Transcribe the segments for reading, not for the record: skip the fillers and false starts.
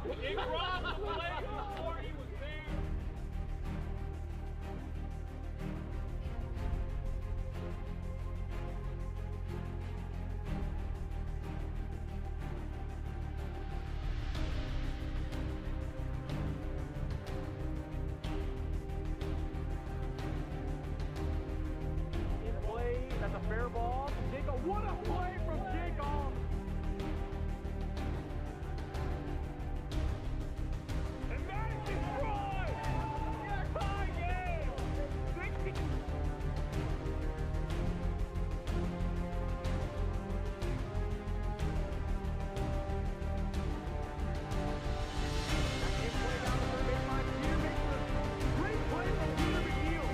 It crossed the plate before he was there. In play, that's a fair ball. Jacob, what a play from Jacob! And that is destroyed! Tie game! 60. That play down the third baseline. Peter makes a great play from Peter McNeil.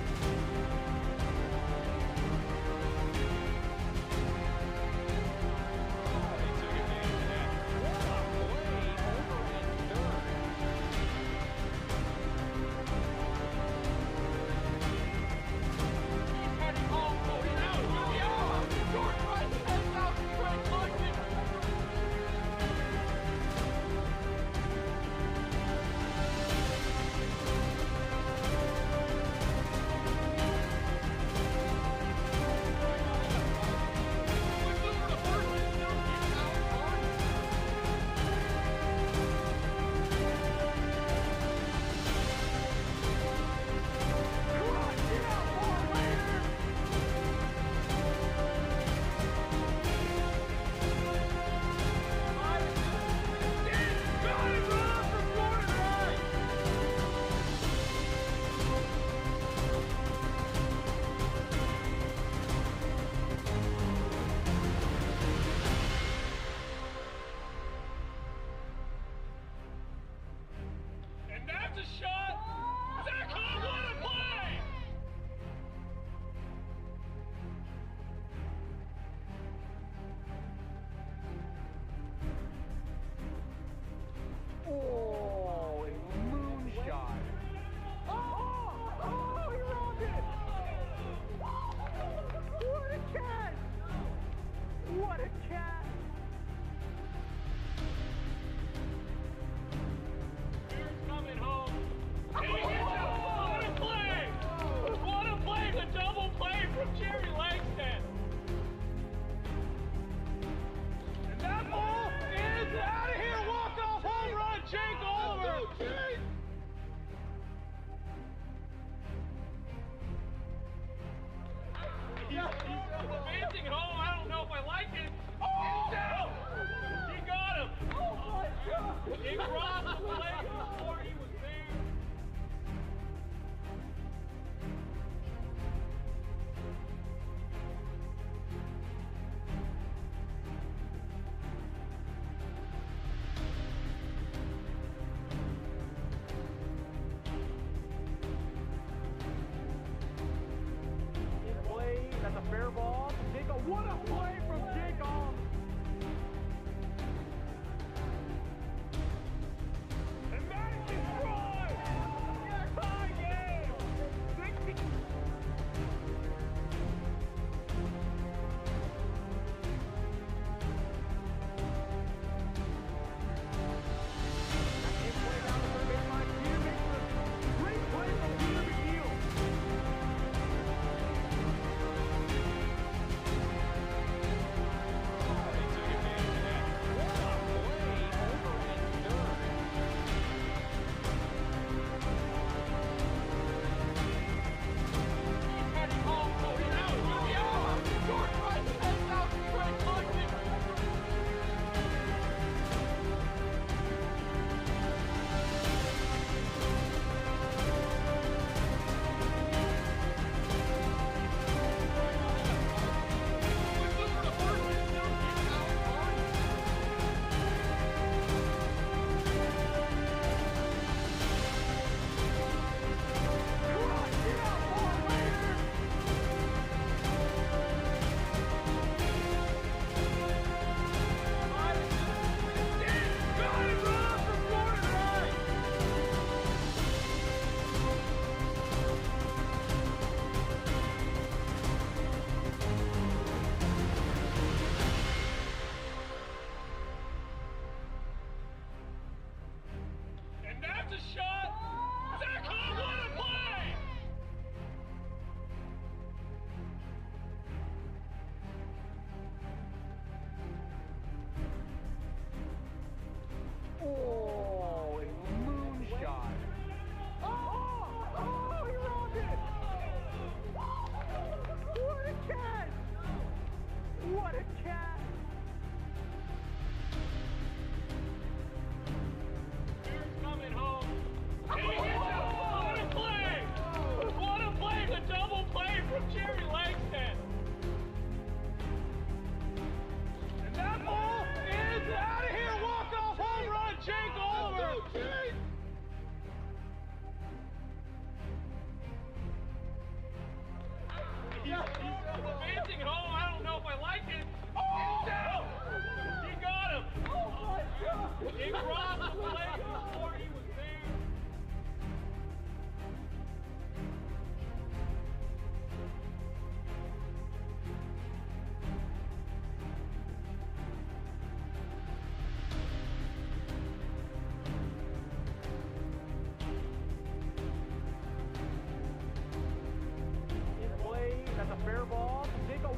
And that's a shot! Zach Hall, what a play! Oh, a moonshot. Oh, he rolled it! What a catch! What a catch! Coming home. And he hits it. What a play! What a play! The double play from Jerry Langston. And that ball is out of here. Walk-off home run, Jake Oliver. He's advancing home. I don't know if I like it. Oh! No! He got him. Oh my God! It crossed the plate before he was there. In play, that's a fair ball. Jacob, what a play from Jacob! And that is destroyed! Tie game! 60. In play down the third baseline. Peter makes a great play from Peter McNeil.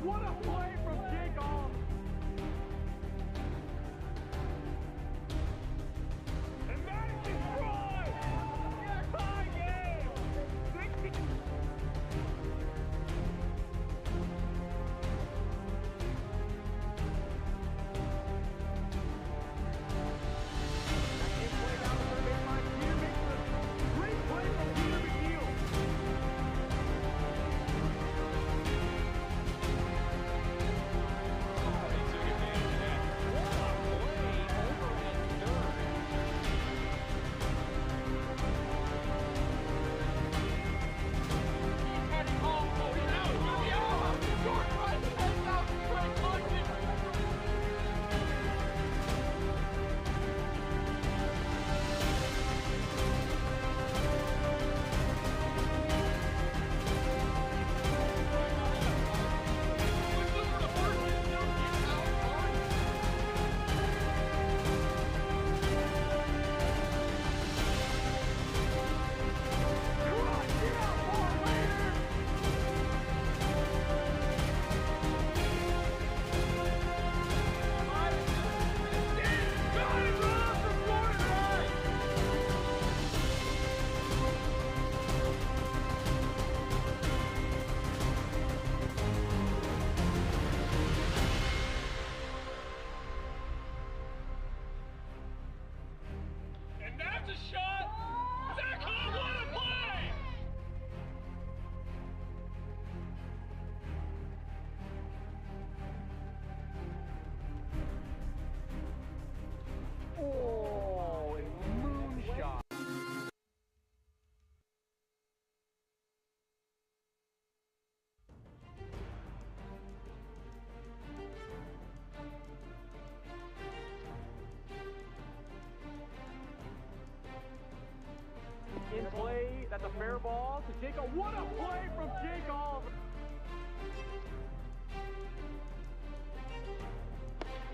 What a play from kickoff! And Madison's drive! Tie game! 60. That's a shot! Zach Hall, what a play! Oh, a moonshot. In play, that's a fair ball to Jacob. What a play from Jacob!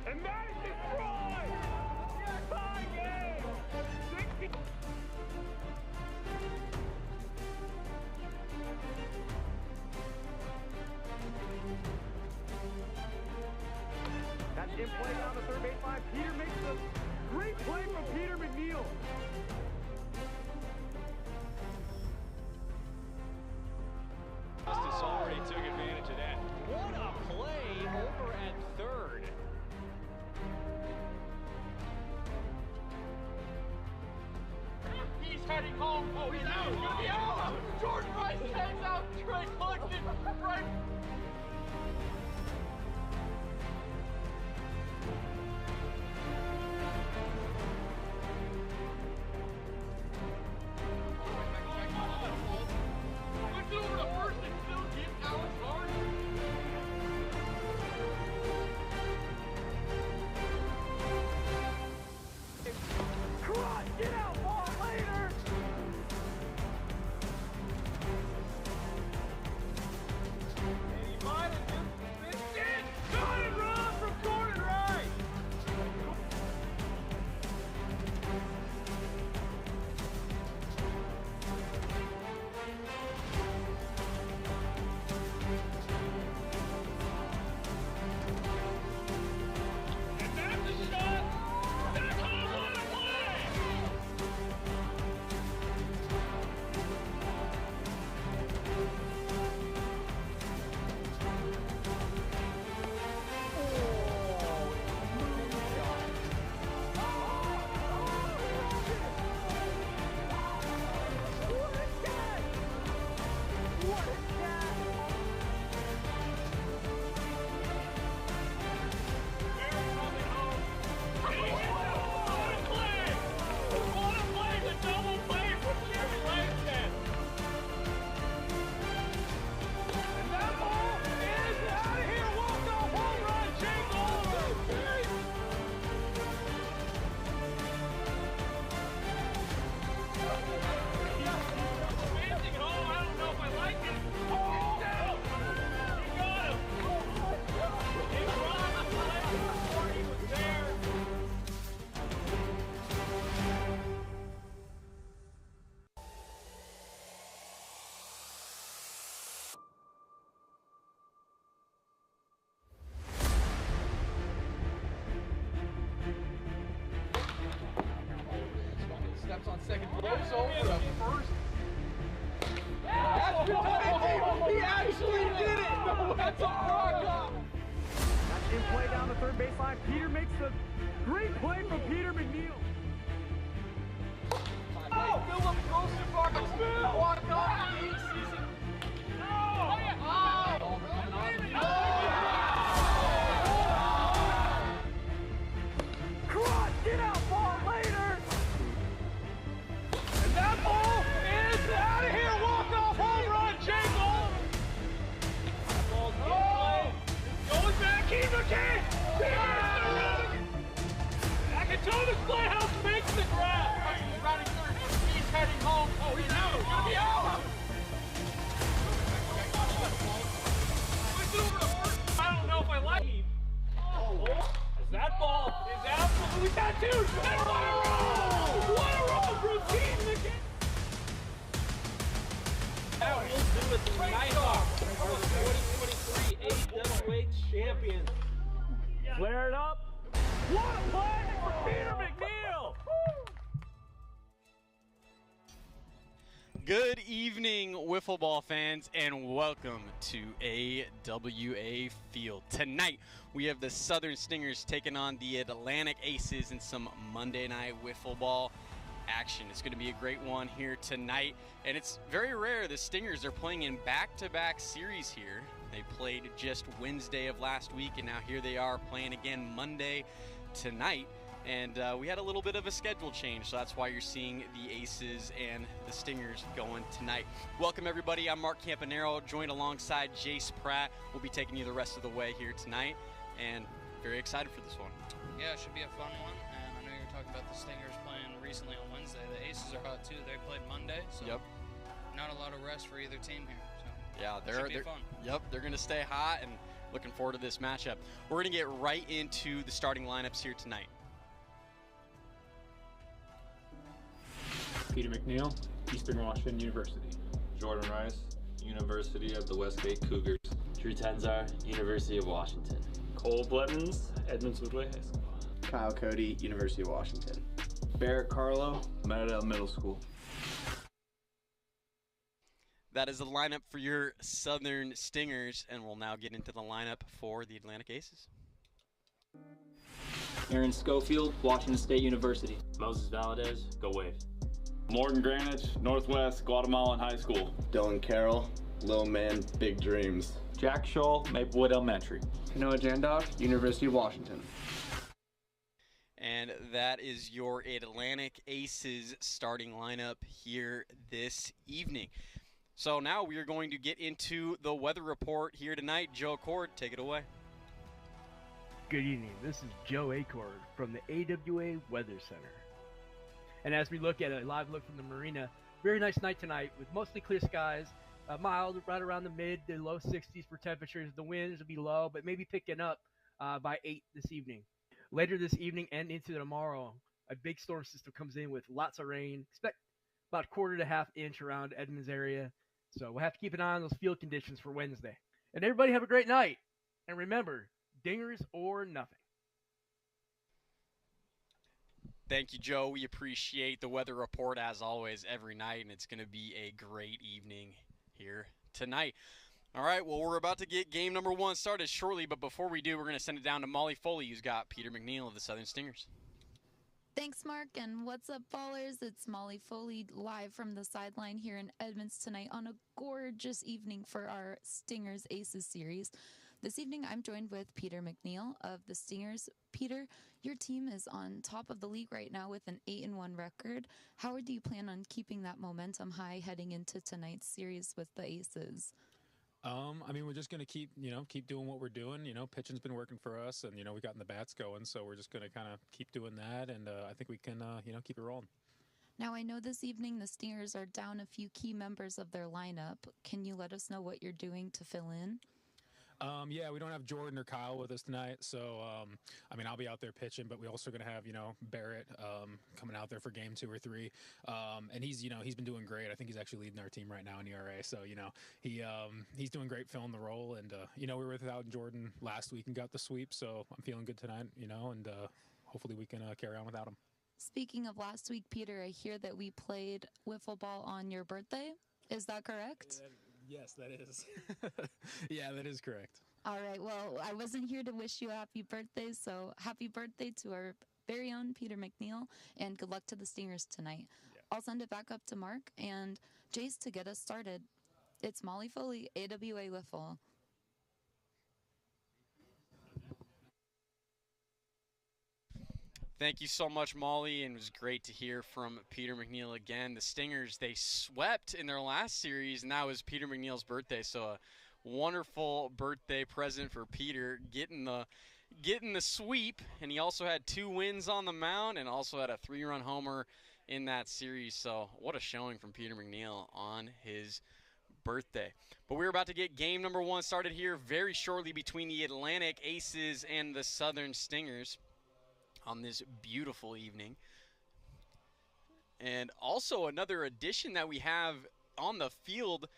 And Madison's drive! Tie game! 60. That's in play down the third base line. Peter makes the great play from Peter McNeil. Justice already took advantage of that. What a play over at third. He's heading home. Oh, he's out. He's gonna be out. Jordan Rice heads out. Trey Cluxton right. Get out, ball later! That's a rock. That's in play down the third baseline. Peter makes the great play from Peter McNeil. Oh, Philip goes to Broncos. Walk off. No. Cross, get out, ball later. And that ball is out of here. Walk off home run, Jake Ball. That ball's in play. Going back, keep the kid. Akatona's playhouse makes the grab. He's running third. He's heading home. Oh, he's out. He's gonna be out. I don't know if I like him. As that ball is absolutely tattooed. And what a roll! What a roll from Team McKinney! That will do it. The Nighthawks are the 2023 AWA champions. Flare it up. What a play for Peter McNeil. Good evening, Wiffle Ball fans, and welcome to AWA Field. Tonight, we have the Southern Stingers taking on the Atlantic Aces in some Monday Night Wiffle Ball action. It's going to be a great one here tonight, and it's very rare the Stingers are playing in back-to-back series here. They played just Wednesday of last week, and now here they are playing again Monday tonight. And we had a little bit of a schedule change, so that's why you're seeing the Aces and the Stingers going tonight. Welcome, everybody. I'm Mark Campanero, joined alongside Jace Pratt. We'll be taking you the rest of the way here tonight, and very excited for this one. Yeah, it should be a fun one. And I know you were talking about the Stingers playing recently on Wednesday. The Aces are hot too. They played Monday, so not a lot of rest for either team here. So yeah, they're fun. Yep, they're going to stay hot, and looking forward to this matchup. We're going to get right into the starting lineups here tonight. Peter McNeil, Eastern Washington University. Jordan Rice, University of the Westgate Cougars. Drew Tenzar, University of Washington. Cole Blevins, Edmonds Woodway High School. Kyle Cody, University of Washington. Barrett Carlo, Meadowdale Middle School. That is the lineup for your Southern Stingers, and we'll now get into the lineup for the Atlantic Aces. Aaron Schofield, Washington State University. Moses Valadez, go Wave. Morgan Granich, Northwest Guatemalan High School. Dylan Carroll, Little Man, Big Dreams. Jack Scholl, Maplewood Elementary. Noah Jandok, University of Washington. And that is your Atlantic Aces starting lineup here this evening. So now we are going to get into the weather report here tonight. Joe Accord, take it away. Good evening. This is Joe Accord from the AWA Weather Center. And as we look at a live look from the marina, very nice night tonight with mostly clear skies, mild, right around the mid to low 60s for temperatures. The winds will be low, but maybe picking up by 8 this evening. Later this evening and into tomorrow, a big storm system comes in with lots of rain. Expect about a quarter to half inch around Edmonds area. So we'll have to keep an eye on those field conditions for Wednesday. And everybody have a great night. And remember, dingers or nothing. Thank you, Joe. We appreciate the weather report as always every night, and it's going to be a great evening here tonight. All right, well, we're about to get game number one started shortly, but before we do, we're going to send it down to Molly Foley, who's got Peter McNeil of the Southern Stingers. Thanks, Mark, and what's up, ballers? It's Molly Foley live from the sideline here in Edmonds tonight on a gorgeous evening for our Stingers Aces series. This evening, I'm joined with Peter McNeil of the Stingers. Peter, your team is on top of the league right now with an 8-1 record. How do you plan on keeping that momentum high heading into tonight's series with the Aces? I mean, we're just going to keep doing what we're doing. Pitching's been working for us, and, we gotten the bats going, so we're just going to kind of keep doing that, and I think we can, keep it rolling. Now, I know this evening the Stingers are down a few key members of their lineup. Can you let us know what you're doing to fill in? Yeah, we don't have Jordan or Kyle with us tonight, so I'll be out there pitching, but we also going to have Barrett coming out there for game 2 or 3, and he's been doing great. I think he's actually leading our team right now in ERA, so he's doing great filling the role, and we were without Jordan last week and got the sweep, so I'm feeling good tonight, and hopefully we can carry on without him. Speaking of last week, Peter, I hear that we played wiffle ball on your birthday. Is that correct? Yes, that is. Yeah, that is correct. All right. Well, I wasn't here to wish you a happy birthday, so happy birthday to our very own Peter McNeil, and good luck to the Stingers tonight. Yeah. I'll send it back up to Mark and Jace to get us started. It's Molly Foley, AWA Wiffle. Thank you so much, Molly, and it was great to hear from Peter McNeil again. The Stingers, they swept in their last series, and that was Peter McNeil's birthday, so a wonderful birthday present for Peter, getting the sweep, and he also had 2 wins on the mound and also had a 3-run homer in that series, so what a showing from Peter McNeil on his birthday. But we're about to get game number 1 started here very shortly between the Atlantic Aces and the Southern Stingers on this beautiful evening. And also another addition that we have on the field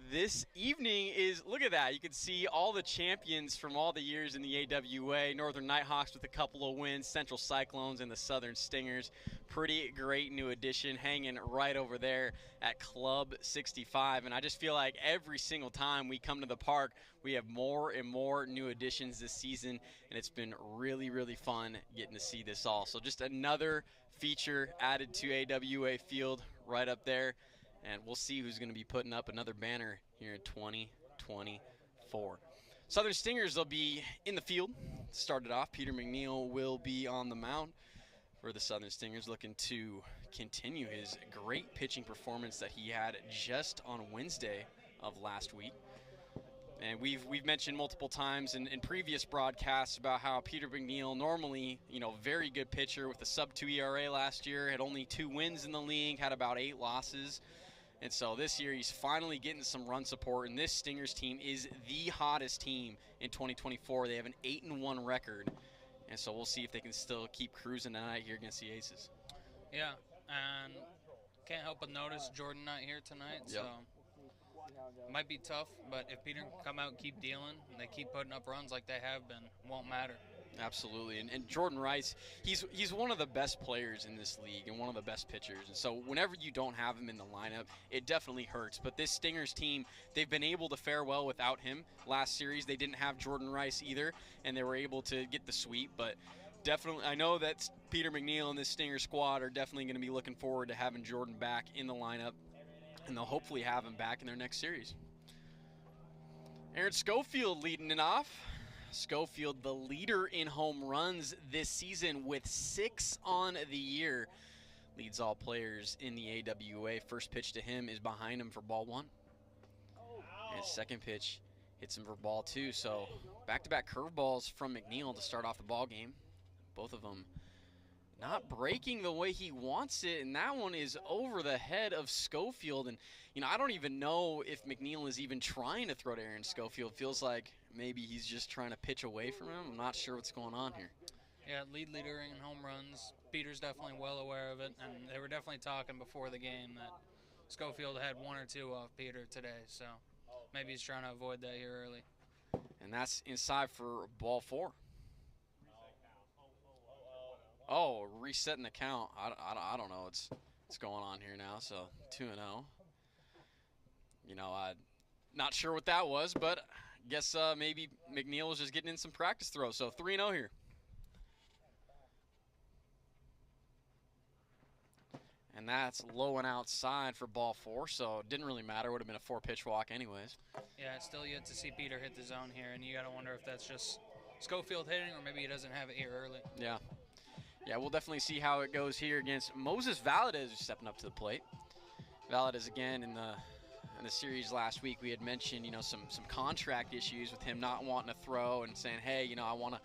this evening is, look at that, you can see all the champions from all the years in the AWA. Northern Nighthawks with a couple of wins, Central Cyclones and the Southern Stingers. Pretty great new addition hanging right over there at Club 65. And I just feel like every single time we come to the park, we have more and more new additions this season, and it's been really, really fun getting to see this all. So just another feature added to AWA Field right up there. And we'll see who's going to be putting up another banner here in 2024. Southern Stingers will be in the field. Started off, Peter McNeil will be on the mound for the Southern Stingers, looking to continue his great pitching performance that he had just on Wednesday of last week. And we've mentioned multiple times in previous broadcasts about how Peter McNeil, normally, very good pitcher with a sub-2 ERA last year, had only 2 wins in the league, had about 8 losses. And so this year he's finally getting some run support, and this Stingers team is the hottest team in 2024. They have an 8-1 record, and so we'll see if they can still keep cruising tonight here against the Aces. Yeah, and can't help but notice Jordan not here tonight, so it might be tough, but if Peter can come out and keep dealing, and they keep putting up runs like they have been, it won't matter. Absolutely, and Jordan Rice, he's one of the best players in this league and one of the best pitchers, and so whenever you don't have him in the lineup, it definitely hurts. But this Stingers team, they've been able to fare well without him. Last series, they didn't have Jordan Rice either, and they were able to get the sweep, but definitely, I know that Peter McNeil and this Stinger squad are definitely going to be looking forward to having Jordan back in the lineup, and they'll hopefully have him back in their next series. Aaron Schofield leading it off. Schofield, the leader in home runs this season with 6 on the year. Leads all players in the AWA. First pitch to him is behind him for ball 1. And second pitch hits him for ball 2. So back-to-back curveballs from McNeil to start off the ball game. Both of them not breaking the way he wants it, and that one is over the head of Schofield. And I don't even know if McNeil is even trying to throw to Aaron Schofield. Feels like maybe he's just trying to pitch away from him. I'm not sure what's going on here. Yeah, leader in home runs. Peter's definitely well aware of it, and they were definitely talking before the game that Schofield had 1 or 2 off Peter today, so maybe he's trying to avoid that here early. And that's inside for ball 4. Oh, resetting the count. I don't know what's going on here now. So 2-0. I'm not sure what that was, but I guess maybe McNeil was just getting in some practice throws. So 3-0 here. And that's low and outside for ball 4, so it didn't really matter. Would have been a 4-pitch walk anyways. Yeah, it's still yet to see Peter hit the zone here, and you got to wonder if that's just Schofield hitting or maybe he doesn't have it here early. Yeah. Yeah, we'll definitely see how it goes here against Moses Valadez, who's stepping up to the plate. Valadez, again, in the series last week, we had mentioned, some contract issues with him not wanting to throw and saying, hey, I want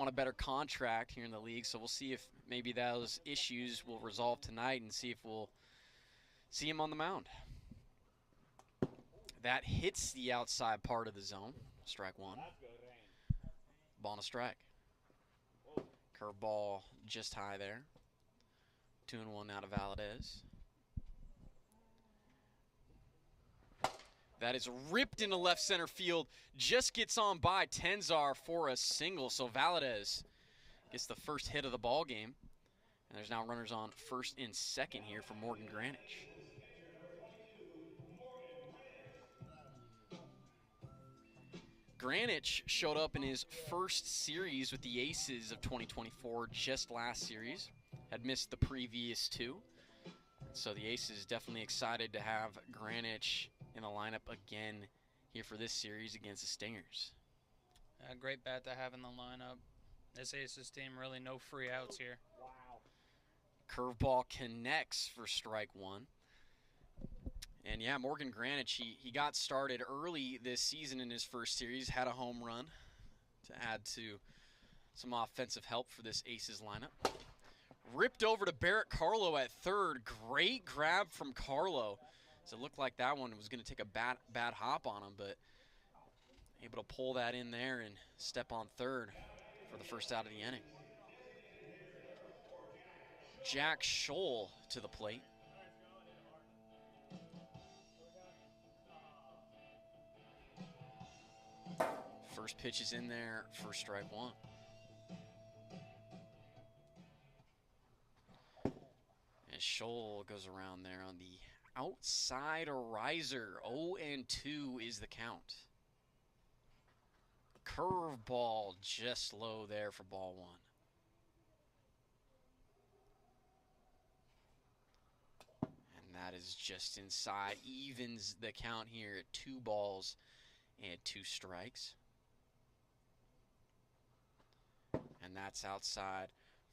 a better contract here in the league. So we'll see if maybe those issues will resolve tonight and see if we'll see him on the mound. That hits the outside part of the zone. Strike 1. Ball and a strike. Curveball just high there. 2-1 now to Valadez. That is ripped into left center field. Just gets on by Tenzar for a single. So Valadez gets the first hit of the ball game. And there's now runners on first and second here for Morgan Granich. Greenwich showed up in his first series with the Aces of 2024 just last series. Had missed the previous two. So the Aces definitely excited to have Greenwich in the lineup again here for this series against the Stingers. A great bat to have in the lineup. This Aces team, really no free outs here. Curveball connects for strike one. And yeah, Morgan Greenwich, he got started early this season in his first series, had a home run to add to some offensive help for this Aces lineup. Ripped over to Barrett Carlo at third. Great grab from Carlo. So it looked like that one was going to take a bad hop on him, but able to pull that in there and step on third for the first out of the inning. Jack Scholl to the plate. First pitch is in there for strike one. And Scholl goes around there on the outside riser. 0-2 is the count. Curveball just low there for ball one. And that is just inside. Evens the count here at 2 balls and 2 strikes. And that's outside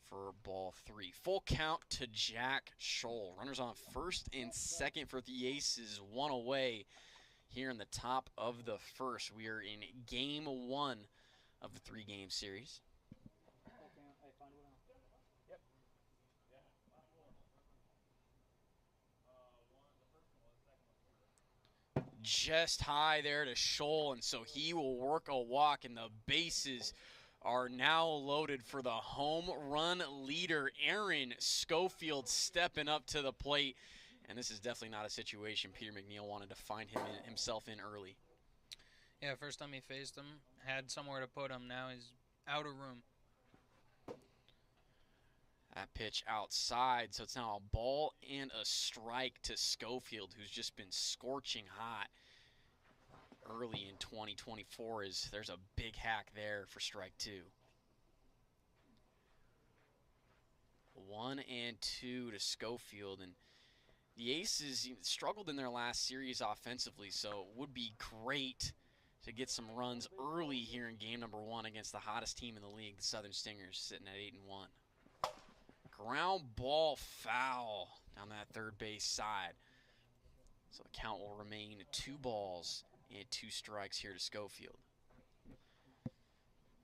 for ball 3. Full count to Jack Scholl. Runners on first and second for the Aces, 1 away here in the top of the first. We are in game 1 of the 3-game series. Just high there to Scholl, and so he will work a walk, and the bases are now loaded for the home run leader, Aaron Schofield, stepping up to the plate. And this is definitely not a situation Peter McNeil wanted to find himself in early. Yeah, first time he faced him, had somewhere to put him. Now he's out of room. That pitch outside, so it's now a ball and a strike to Schofield, who's just been scorching hot early in 2024. There's a big hack there for strike 2. 1-2 to Schofield, and the Aces struggled in their last series offensively, so it would be great to get some runs early here in game number 1 against the hottest team in the league, the Southern Stingers, sitting at 8-1. Ground ball foul down that third base side. So the count will remain 2 balls and 2 strikes here to Schofield.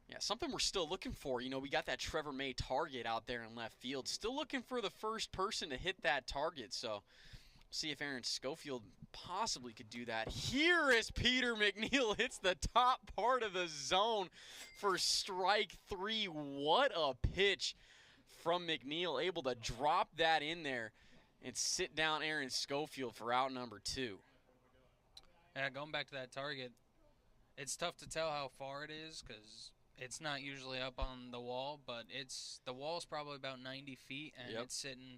Yeah, something we're still looking for. You know, we got that Trevor May target out there in left field. Still looking for the first person to hit that target. So see if Aaron Schofield possibly could do that. Here is Peter McNeil hits the top part of the zone for strike 3. What a pitch from McNeil, able to drop that in there and sit down Aaron Schofield for out number 2. Yeah, going back to that target, it's tough to tell how far it is because it's not usually up on the wall, but the wall's probably about 90 feet, and it's sitting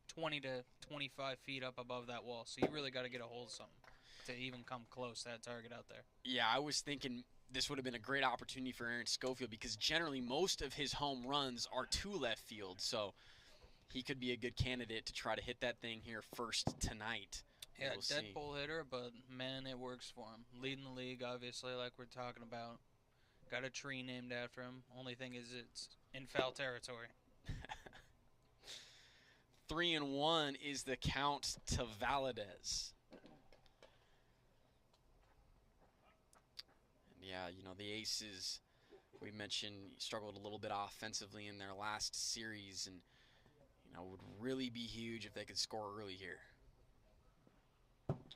20 to 25 feet up above that wall. So you really got to get a hold of something to even come close to that target out there. Yeah, I was thinking this would have been a great opportunity for Aaron Schofield because generally most of his home runs are to left field. So he could be a good candidate to try to hit that thing here first tonight. Yeah, dead-pull hitter, but, man, it works for him. Leading the league, obviously, like we're talking about. Got a tree named after him. Only thing is it's in foul territory. 3-1 is the count to Valadez. And yeah, you know, the Aces, we mentioned, struggled a little bit offensively in their last series, and, you know, would really be huge if they could score early here.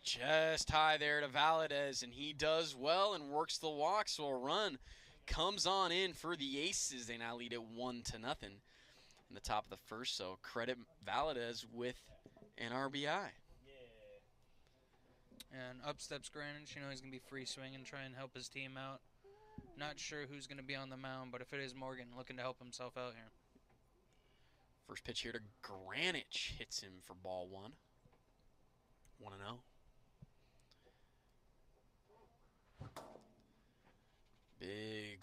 Just high there to Valadez, and he does well and works the walk, so a run comes on in for the Aces. They now lead it 1-0 in the top of the first, so credit Valadez with an RBI. And up steps Greenwich. You know he's going to be free swinging, try and help his team out. Not sure who's going to be on the mound, but if it is Morgan, looking to help himself out here. First pitch here to Greenwich hits him for ball 1. 1-0.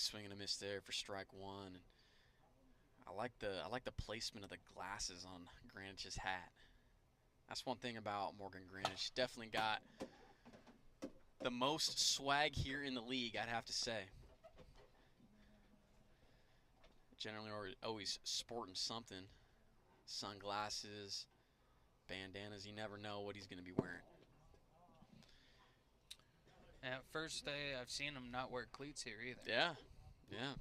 swing and a miss there for strike one. I like the placement of the glasses on Granich's hat. That's one thing about Morgan Granich. Definitely got the most swag here in the league, I'd have to say. Generally always sporting something. Sunglasses, bandanas. You never know what he's going to be wearing. And first day I've seen him not wear cleats here either. Yeah, yeah.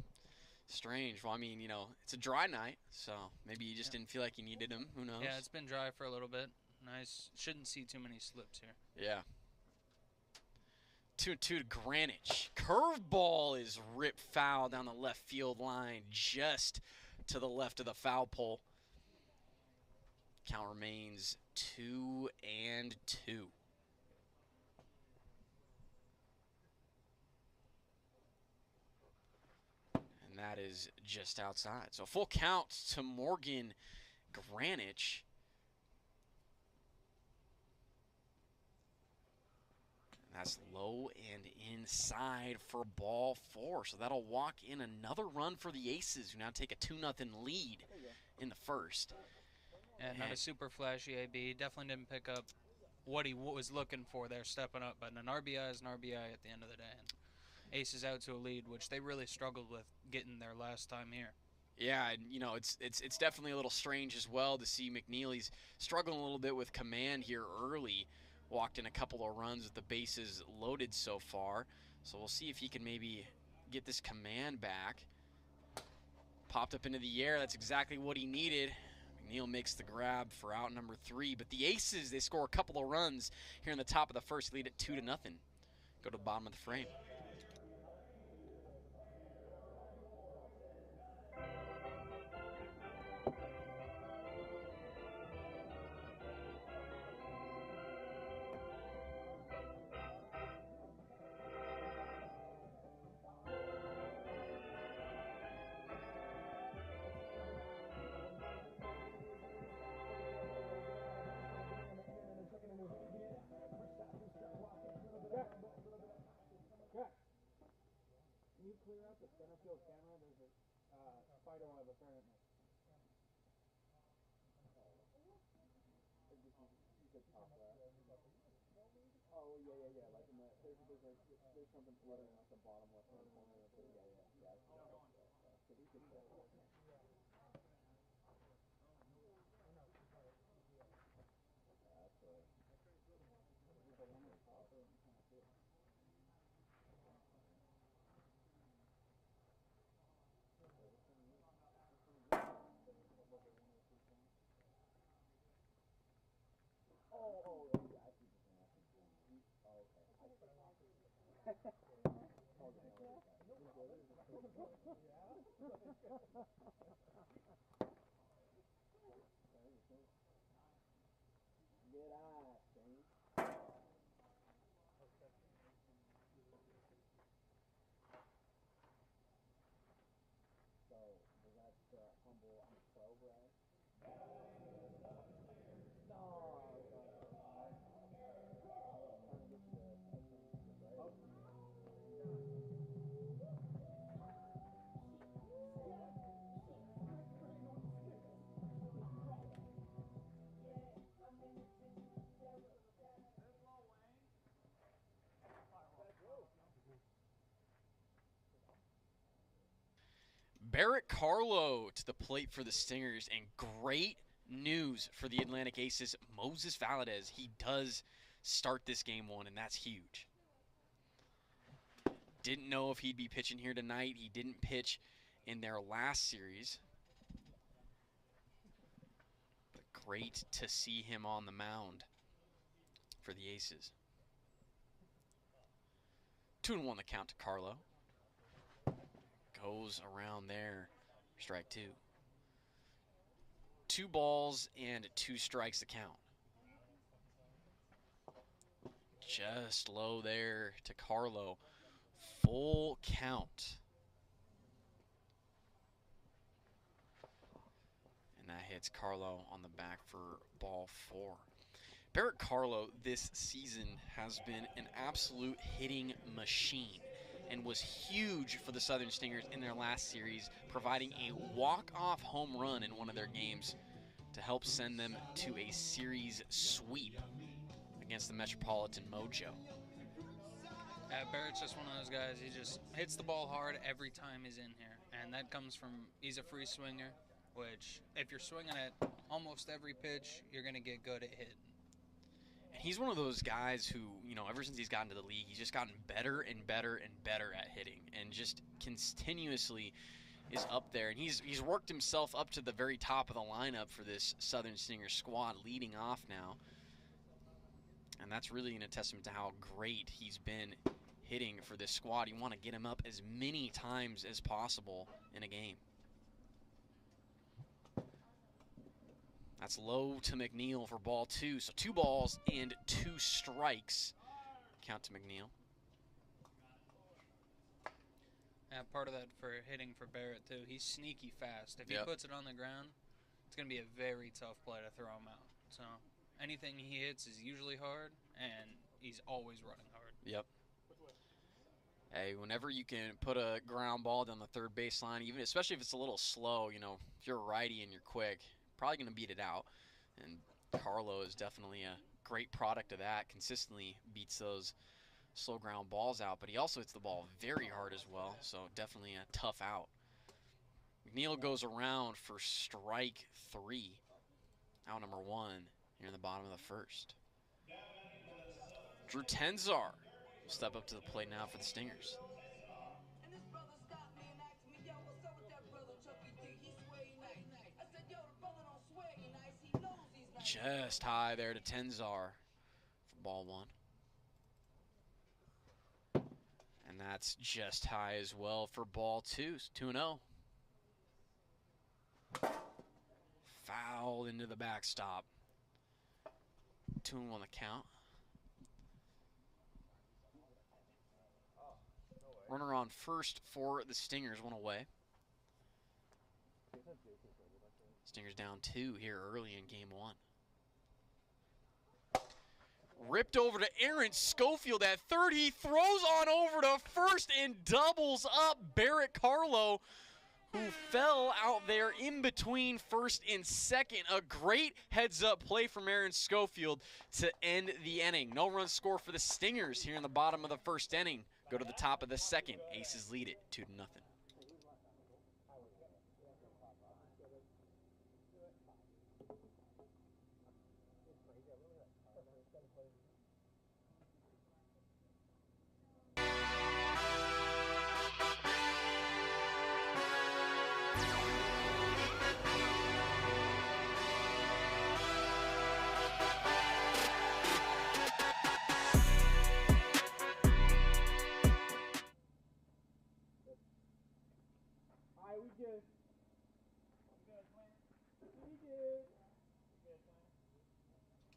Strange. Well, I mean, you know, it's a dry night, so maybe you just didn't feel like you needed them. Who knows? Yeah, it's been dry for a little bit. Nice. Shouldn't see too many slips here. Yeah. 2-2 to Granich. Curveball is ripped foul down the left field line, just to the left of the foul pole. Count remains 2-2. And that is just outside. So full count to Morgan Granich. That's low and inside for ball 4. So that'll walk in another run for the Aces, who now take a 2-0 lead in the first. And not a super flashy AB. Definitely didn't pick up what he was looking for there, stepping up. But an RBI is an RBI at the end of the day. And Aces out to a lead, which they really struggled with getting their last time here. Yeah, and you know, it's definitely a little strange as well to see McNeely's struggling a little bit with command here early. Walked in a couple of runs with the bases loaded so far. So we'll see if he can maybe get this command back. Popped up into the air. That's exactly what he needed. McNeil makes the grab for out number 3. But the Aces, they score a couple of runs here in the top of the first, lead at 2-0. Go to the bottom of the frame. Can you clear out the center field camera? There's a spider one of the ferret. You said top left. Oh yeah. Like in the there's something fluttering off the bottom left hand corner of the yeah. So we could that's right. Good eye, Shane. So, was that humble on 12, right? Barrett Carlo to the plate for the Stingers, and great news for the Atlantic Aces. Moses Valadez, he does start this game 1, and that's huge. Didn't know if he'd be pitching here tonight. He didn't pitch in their last series. But great to see him on the mound for the Aces. 2-1 the count to Carlo. Goes around there, strike 2. 2 balls and 2 strikes to count. Just low there to Carlo. Full count. And that hits Carlo on the back for ball 4. Barrett Carlo this season has been an absolute hitting machine. and was huge for the Southern Stingers in their last series, providing a walk-off home run in one of their games to help send them to a series sweep against the Metropolitan Mojo. Barrett's just one of those guys. He just hits the ball hard every time he's in here, and that comes from he's a free swinger, which if you're swinging at almost every pitch, you're going to get good at hitting. And he's one of those guys who, you know, ever since he's gotten to the league, he's just gotten better and better and better at hitting, and just continuously is up there. And he's worked himself up to the very top of the lineup for this Southern Stinger squad, leading off now. And that's really a testament to how great he's been hitting for this squad. You want to get him up as many times as possible in a game. That's low to McNeil for ball 2. So 2 balls and 2 strikes. Count to McNeil. Part of that for hitting for Barrett, too. He's sneaky fast. If he puts it on the ground, it's going to be a very tough play to throw him out. So anything he hits is usually hard, and he's always running hard. Yep. Hey, whenever you can put a ground ball down the third baseline, even especially if it's a little slow, you know, if you're a righty and you're quick, probably going to beat it out. And Carlo is definitely a great product of that. Consistently beats those slow ground balls out, but he also hits the ball very hard as well, so definitely a tough out. McNeil goes around for strike 3. Out number 1 here in the bottom of the first. Drew Tenzar will step up to the plate now for the Stingers. Just high there to Tenzar for ball 1. And that's just high as well for ball 2. 2-0. Foul into the backstop. 2-1 the count. Runner on first for the Stingers, 1 away. Stingers down 2 here early in game 1. Ripped over to Aaron Schofield at third. He throws on over to first and doubles up Barrett Carlo, who fell out there in between first and second. A great heads-up play from Aaron Schofield to end the inning. No run score for the Stingers here in the bottom of the first inning. Go to the top of the second. Aces lead it 2-0.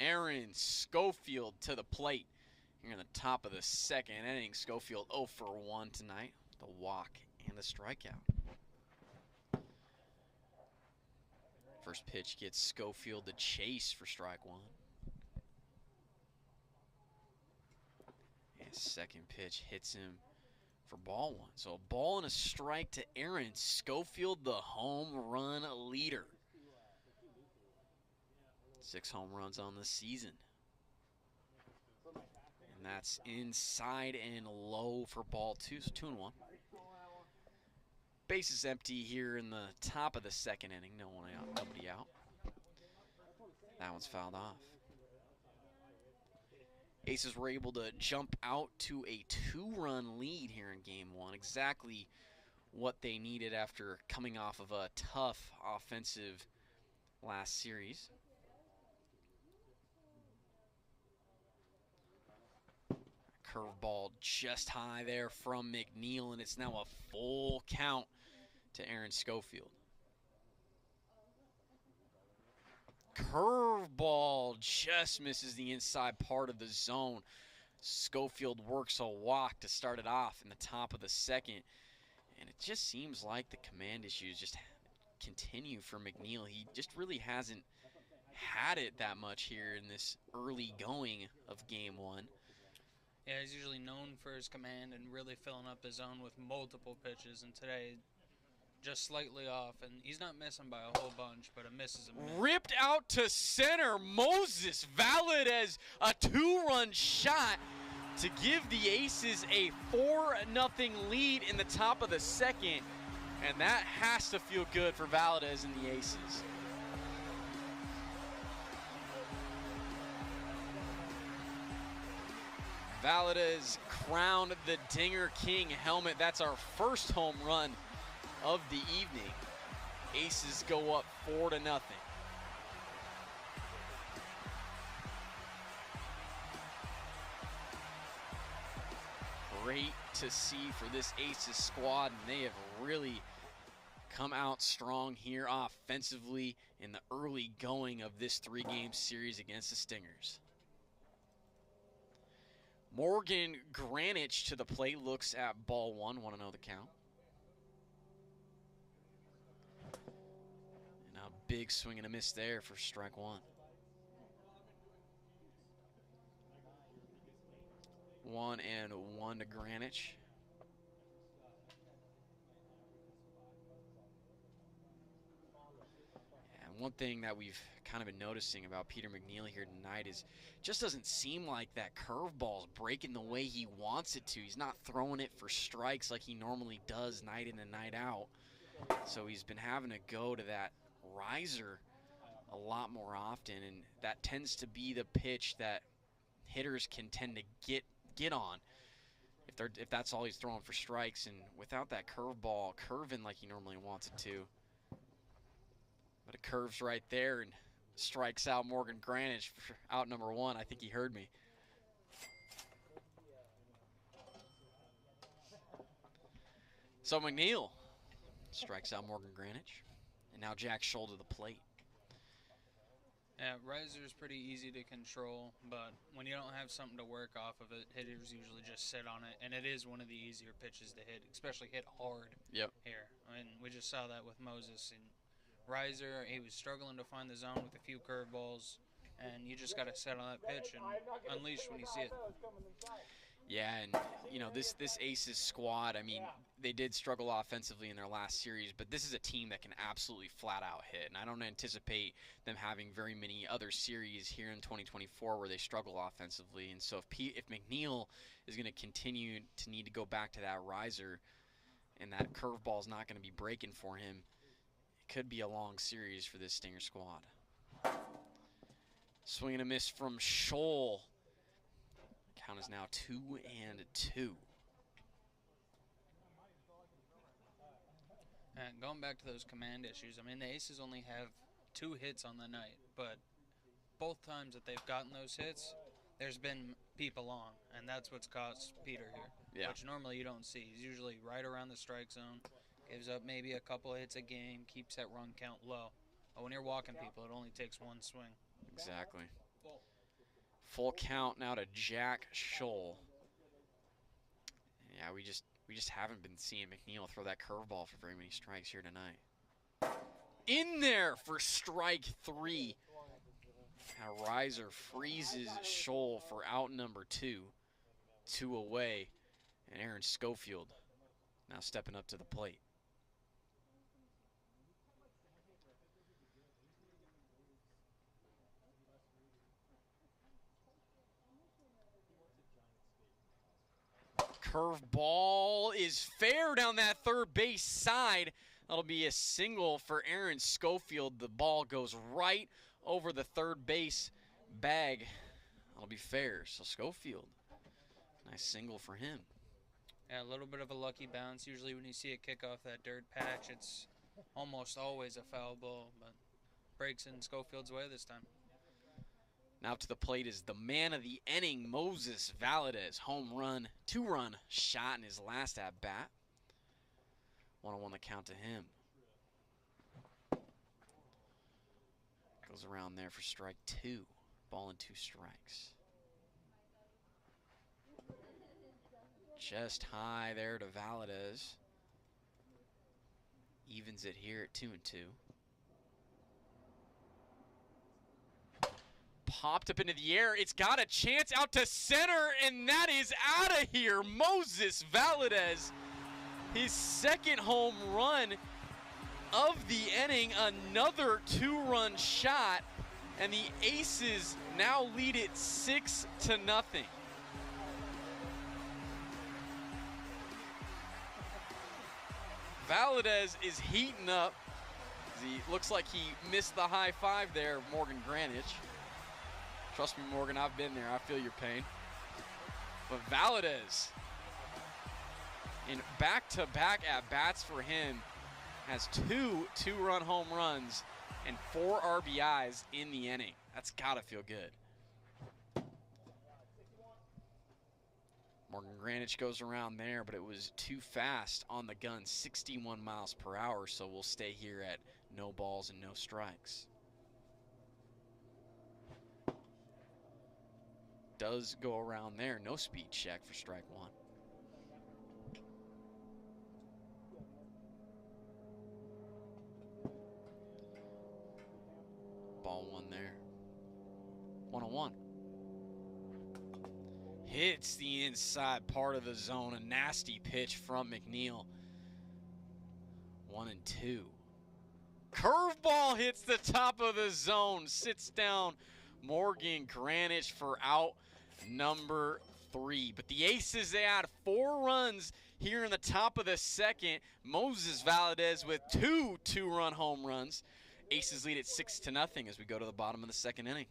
Aaron Schofield to the plate here in the top of the second inning. Schofield 0 for 1 tonight. The walk and the strikeout. First pitch gets Schofield to chase for strike 1. And second pitch hits him for ball 1. So a ball and a strike to Aaron Schofield, the home run leader. 6 home runs on the season. And that's inside and low for ball 2, so 2-1. Bases empty here in the top of the second inning. No one out, nobody out. That one's fouled off. Aces were able to jump out to a 2-run lead here in game 1. Exactly what they needed after coming off of a tough offensive last series. Curveball just high there from McNeil, and it's now a full count to Aaron Schofield. Curveball just misses the inside part of the zone. Schofield works a walk to start it off in the top of the second, and it just seems like the command issues just continue for McNeil. He just really hasn't had it that much here in this early going of game 1. Yeah, he's usually known for his command and really filling up the zone with multiple pitches, and today just slightly off, and he's not missing by a whole bunch, but a miss is a miss. Ripped out to center. Moses Valadez, a 2-run shot to give the Aces a 4-0 lead in the top of the second, and that has to feel good for Valadez and the Aces. Valadez crowned the Dinger King helmet. That's our first home run of the evening. Aces go up 4-0. Great to see for this Aces squad, and they have really come out strong here offensively in the early going of this 3-game series against the Stingers. Morgan Granich to the plate, looks at ball 1, want to know the count. And a big swing and a miss there for strike 1. 1-1 to Granich. And one thing that we've kind of been noticing about Peter McNeil here tonight is just doesn't seem like that curveball's breaking the way he wants it to. He's not throwing it for strikes like he normally does night in and night out. So he's been having to go to that riser a lot more often, and that tends to be the pitch that hitters can tend to get on if that's all he's throwing for strikes, and without that curveball curving like he normally wants it to. But it curves right there and strikes out Morgan Granich for out number 1. I think he heard me. So McNeil strikes out Morgan Granich, and now Jack Scholl to the plate. Yeah, riser is pretty easy to control, but when you don't have something to work off of it, hitters usually just sit on it, and it is one of the easier pitches to hit, especially hit hard here. I mean, we just saw that with Moses. And riser, he was struggling to find the zone with a few curveballs, and you just got to set on that pitch and unleash when you see it. Yeah, and you know, this Aces squad, I mean, they did struggle offensively in their last series, but this is a team that can absolutely flat out hit, and I don't anticipate them having very many other series here in 2024 where they struggle offensively. And so if McNeil is going to continue to need to go back to that riser, and that curveball is not going to be breaking for him, it could be a long series for this Stinger squad. Swing and a miss from Scholl. Count is now 2-2. And going back to those command issues, I mean, the Aces only have 2 hits on the night, but both times that they've gotten those hits, there's been people on, and that's what's cost Peter here, which normally you don't see. He's usually right around the strike zone, gives up maybe a couple of hits a game, keeps that run count low. But when you're walking people, it only takes 1 swing. Exactly. Full count now to Jack Scholl. Yeah, we just haven't been seeing McNeil throw that curveball for very many strikes here tonight. In there for strike 3. Now riser freezes Scholl for out number 2. 2 away. And Aaron Schofield now stepping up to the plate. Curveball is fair down that third base side. That'll be a single for Aaron Schofield. The ball goes right over the third base bag. That'll be fair. So Schofield, nice single for him. Yeah, a little bit of a lucky bounce. Usually when you see it kick off that dirt patch, it's almost always a foul ball, but breaks in Schofield's way this time. Now to the plate is the man of the inning, Moses Valadez. Home run, 2-run shot in his last at-bat. 1-1 the count to him. Goes around there for strike 2. Ball and 2 strikes. Just high there to Valadez. Evens it here at 2-2. popped up into the air. It's got a chance out to center, and that is out of here. Moses Valadez, his second home run of the inning, another 2-run shot, and the Aces now lead it 6-0. Valadez is heating up. He looks like he missed the high five there, Morgan Granich. Trust me, Morgan, I've been there. I feel your pain. But Valadez, in back-to-back at-bats for him, has 2 two-run home runs and 4 RBIs in the inning. That's got to feel good. Morgan Granich goes around there, but it was too fast on the gun, 61 miles per hour, so we'll stay here at no balls and no strikes. Does go around there, no speed check for strike 1. Ball 1 there. 1-1. Hits the inside part of the zone. A nasty pitch from McNeil. 1-2. Curveball hits the top of the zone. Sits down Morgan Granich for out number 3. But the Aces, they add 4 runs here in the top of the second. Moses Valadez with 2 two-run home runs. Aces lead it 6-0 as we go to the bottom of the second inning.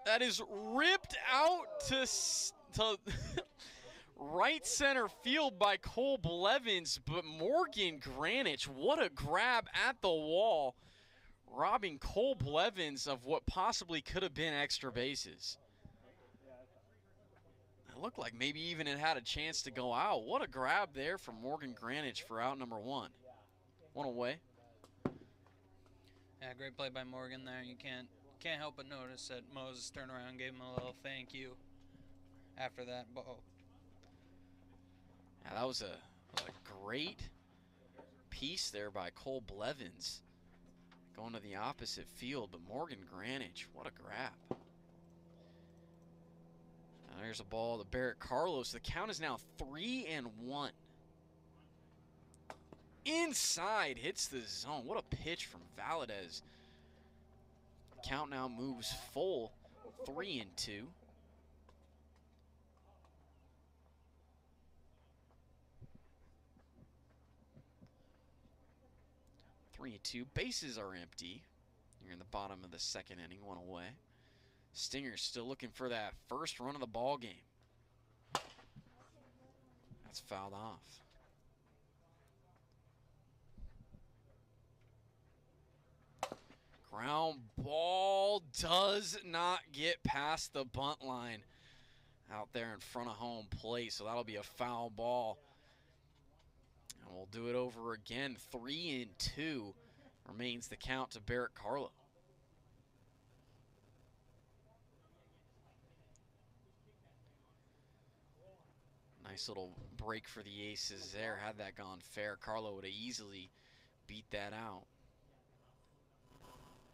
That is ripped out to right center field by Cole Blevins, but Morgan Granich, what a grab at the wall, robbing Cole Blevins of what possibly could have been extra bases. It looked like maybe even it had a chance to go out. What a grab there from Morgan Granich for out number 1. 1 away. Yeah, great play by Morgan there. You can't help but notice that Moses turned around and gave him a little thank you after that ball. Yeah, that was a great piece there by Cole Blevins going to the opposite field, but Morgan Granich, what a grab. Now there's a ball to Barrett Carlos. The count is now 3-1. Inside, hits the zone. What a pitch from Valadez. Count now moves full, 3-2. 3-2. Bases are empty. You're in the bottom of the second inning, 1 away. Stingers still looking for that first run of the ball game. That's fouled off. Ground ball does not get past the bunt line out there in front of home plate, so that'll be a foul ball. And we'll do it over again. 3-2 remains the count to Barrett Carlo. Nice little break for the Aces there. Had that gone fair, Carlo would have easily beat that out.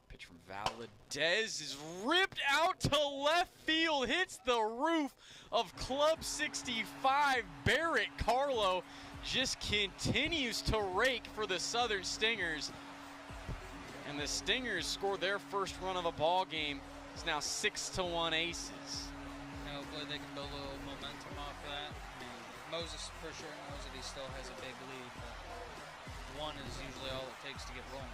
Pitch from Valadez is ripped out to left field, hits the roof of Club 65. Barrett Carlo just continues to rake for the Southern Stingers. And the Stingers score their first run of the ball game It's now 6-1 Aces. And hopefully they can build a little momentum off that. I mean, Moses for sure knows that he still has a big lead, but one is usually all it takes to get rolling.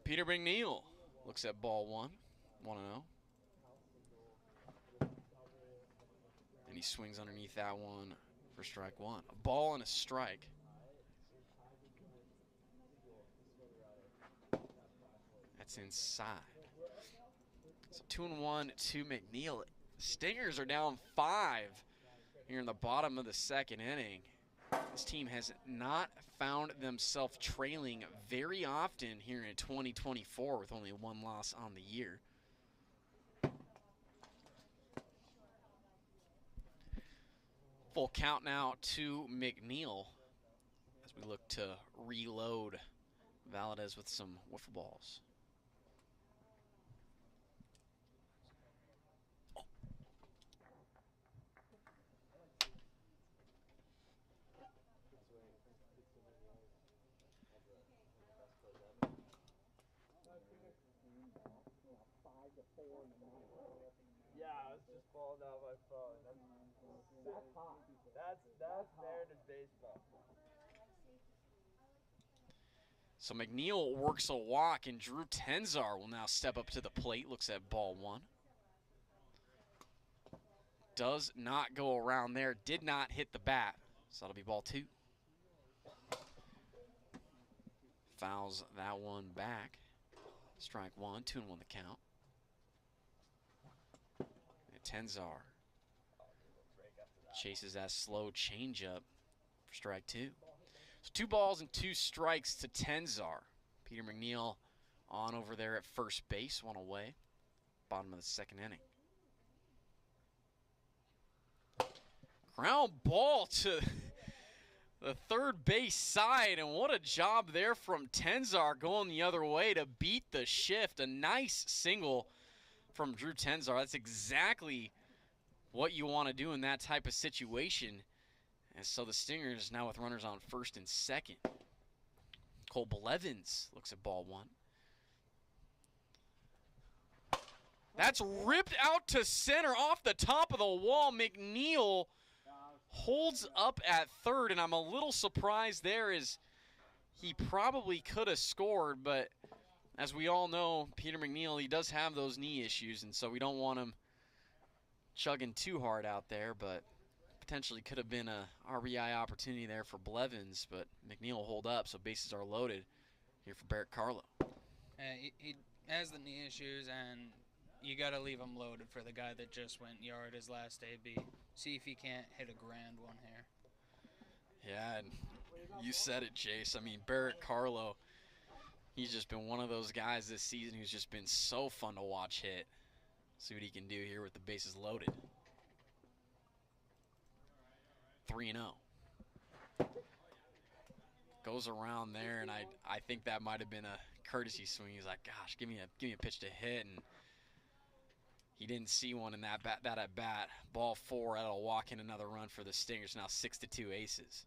Peter McNeil looks at ball 1, 1-0. And he swings underneath that one for strike 1. A ball and a strike. That's inside. So 2-1 to McNeil. Stingers are down 5 here in the bottom of the second inning. This team has not found themselves trailing very often here in 2024 with only 1 loss on the year. Full count now to McNeil as we look to reload Valadez with some wiffle balls. Yeah, I was just balling out my phone. That's hot. That's Mariners baseball. So McNeil works a walk, and Drew Tenzar will now step up to the plate. Looks at ball 1. Does not go around there. Did not hit the bat. So that'll be ball 2. Fouls that one back. Strike 1, 2-1 the count. And Tenzar chases that slow changeup for strike 2. So 2 balls and 2 strikes to Tenzar. Peter McNeil on over there at first base, 1 away. Bottom of the second inning. Ground ball to the third base side, and what a job there from Tenzar going the other way to beat the shift. A nice single from Drew Tenzar. That's exactly what you want to do in that type of situation. And so the Stingers now with runners on first and second. Cole Blevins looks at ball 1. That's ripped out to center off the top of the wall. McNeil holds up at third, and I'm a little surprised there as he probably could have scored, but as we all know, Peter McNeil, he does have those knee issues, and so we don't want him chugging too hard out there, but potentially could have been a RBI opportunity there for Blevins, but McNeil will hold up, so bases are loaded here for Barrett Carlo. He has the knee issues, and you got to leave him loaded for the guy that just went yard his last AB. See if he can't hit a grand one here. Yeah, and you said it, Jace. I mean, Barrett Carlo, he's just been one of those guys this season who's just been so fun to watch hit. See what he can do here with the bases loaded. 3-0. Goes around there, and I think that might have been a courtesy swing. He's like, gosh, give me a pitch to hit, and he didn't see one in that at bat. Ball 4, that'll walk in another run for the Stingers. Now 6-2 Aces.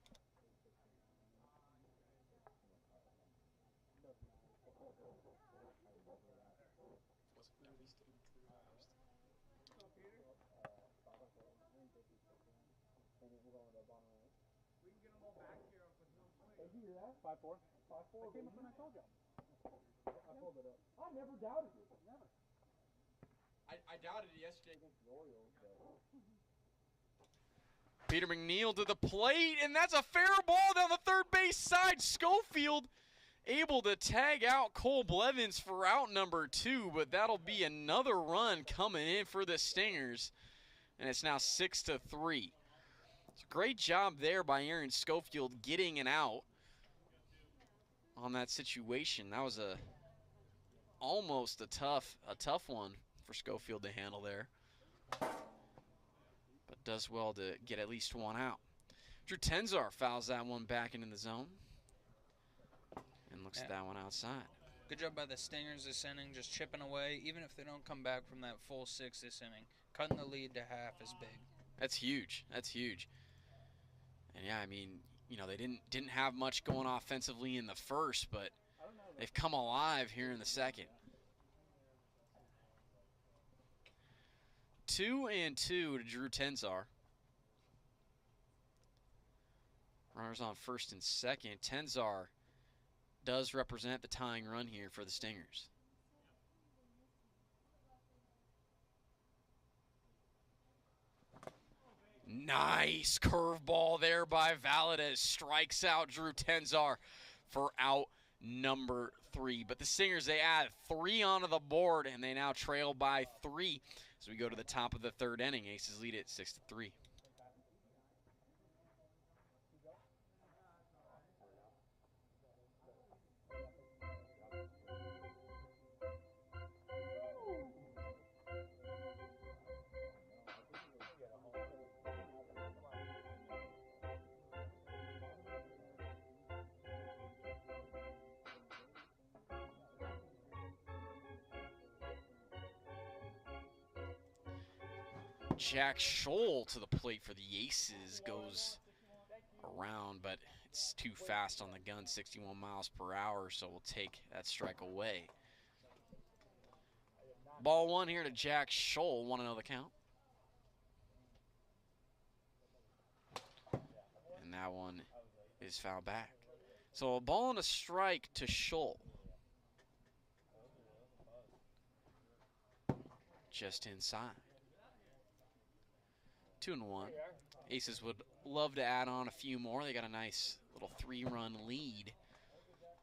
Did you hear that? 5-4. 5-4. I came up and I told you. I pulled it up. I never doubted you. Never. I doubted it yesterday against the Orioles. Peter McNeil to the plate, and that's a fair ball down the third base side. Schofield able to tag out Cole Blevins for out number 2, but that'll be another run coming in for the Stingers, and it's now 6-3. It's a great job there by Aaron Schofield getting an out on that situation. That was almost a tough one for Schofield to handle there, but does well to get at least one out. Drew Tenzar fouls that one back into the zone and looks at that one outside. Good job by the Stingers this inning, just chipping away. Even if they don't come back from that full 6 this inning, cutting the lead to half is big. That's huge. That's huge. And yeah, I mean, you know, they didn't have much going offensively in the first, but they've come alive here in the second. 2-2 to Drew Tenzar. Runners on first and second. Tenzar does represent the tying run here for the Stingers. Nice curveball there by Valadez. Strikes out Drew Tenzar for out number 3. But the Stingers, they add 3 onto the board, and they now trail by 3. So we go to the top of the 3rd inning. Aces lead it 6-3. Jack Scholl to the plate for the Aces, goes around, but it's too fast on the gun, 61 miles per hour, so we'll take that strike away. Ball 1 here to Jack Scholl, 1-0 the count. And that one is fouled back. So a ball and a strike to Scholl. Just inside. 2-1. Aces would love to add on a few more. They got a nice little 3-run lead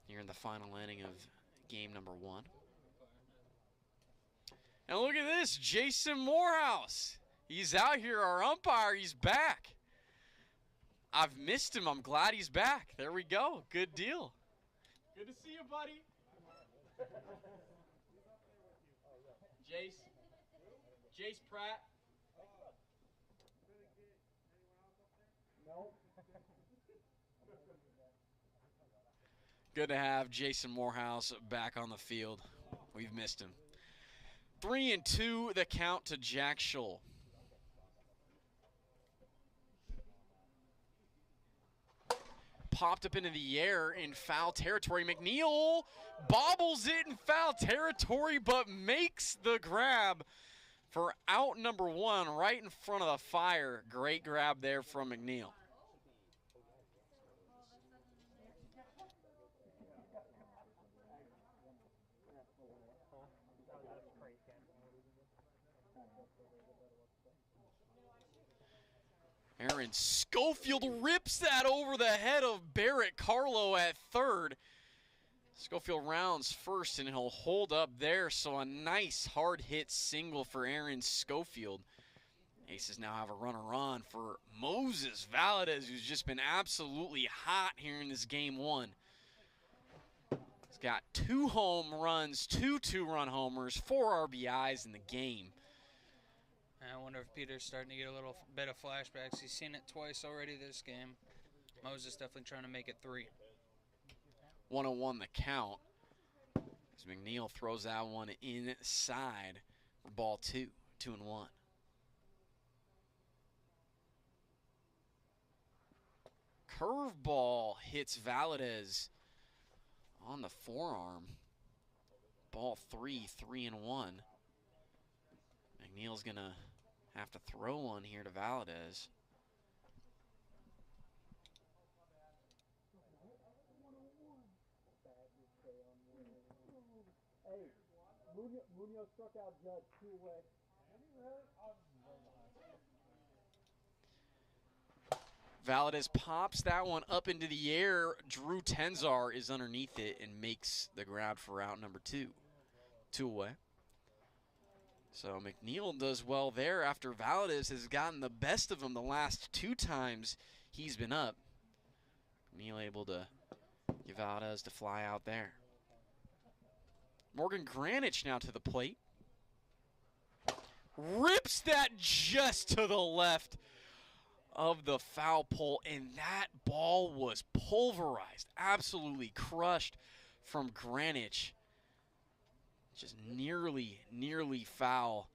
here in the final inning of game number 1. And look at this, Jason Morehouse. He's out here, our umpire, he's back. I've missed him, I'm glad he's back. There we go, good deal. Good to see you, buddy. Jace Pratt. Good to have Jason Morehouse back on the field. We've missed him. 3-2 the count to Jack Scholl. Popped up into the air in foul territory. McNeil bobbles it in foul territory, but makes the grab for out number 1 right in front of the fire. Great grab there from McNeil. Aaron Schofield rips that over the head of Barrett Carlo at third. Schofield rounds first, and he'll hold up there, so a nice hard hit single for Aaron Schofield. Aces now have a runner on for Moses Valadez, who's just been absolutely hot here in this game 1. He's got 2 home runs, 2 2-run homers, 4 RBIs in the game. I wonder if Peter's starting to get a little bit of flashbacks. He's seen it twice already this game. Moses definitely trying to make it 3. 1-1 the count as McNeil throws that one inside for ball 2, 2-1. Curveball hits Valadez on the forearm. Ball 3, 3-1. McNeil's gonna have to throw one here to Valadez. Hey, Munoz struck out Judge 2 away. Valadez pops that one up into the air. Drew Tenzar is underneath it and makes the grab for out number 2. 2 away. So McNeil does well there after Valadez has gotten the best of him the last 2 times he's been up. McNeil able to get Valadez to fly out there. Morgan Granich now to the plate. Rips that just to the left of the foul pole, and that ball was pulverized, absolutely crushed from Granich. just nearly foul.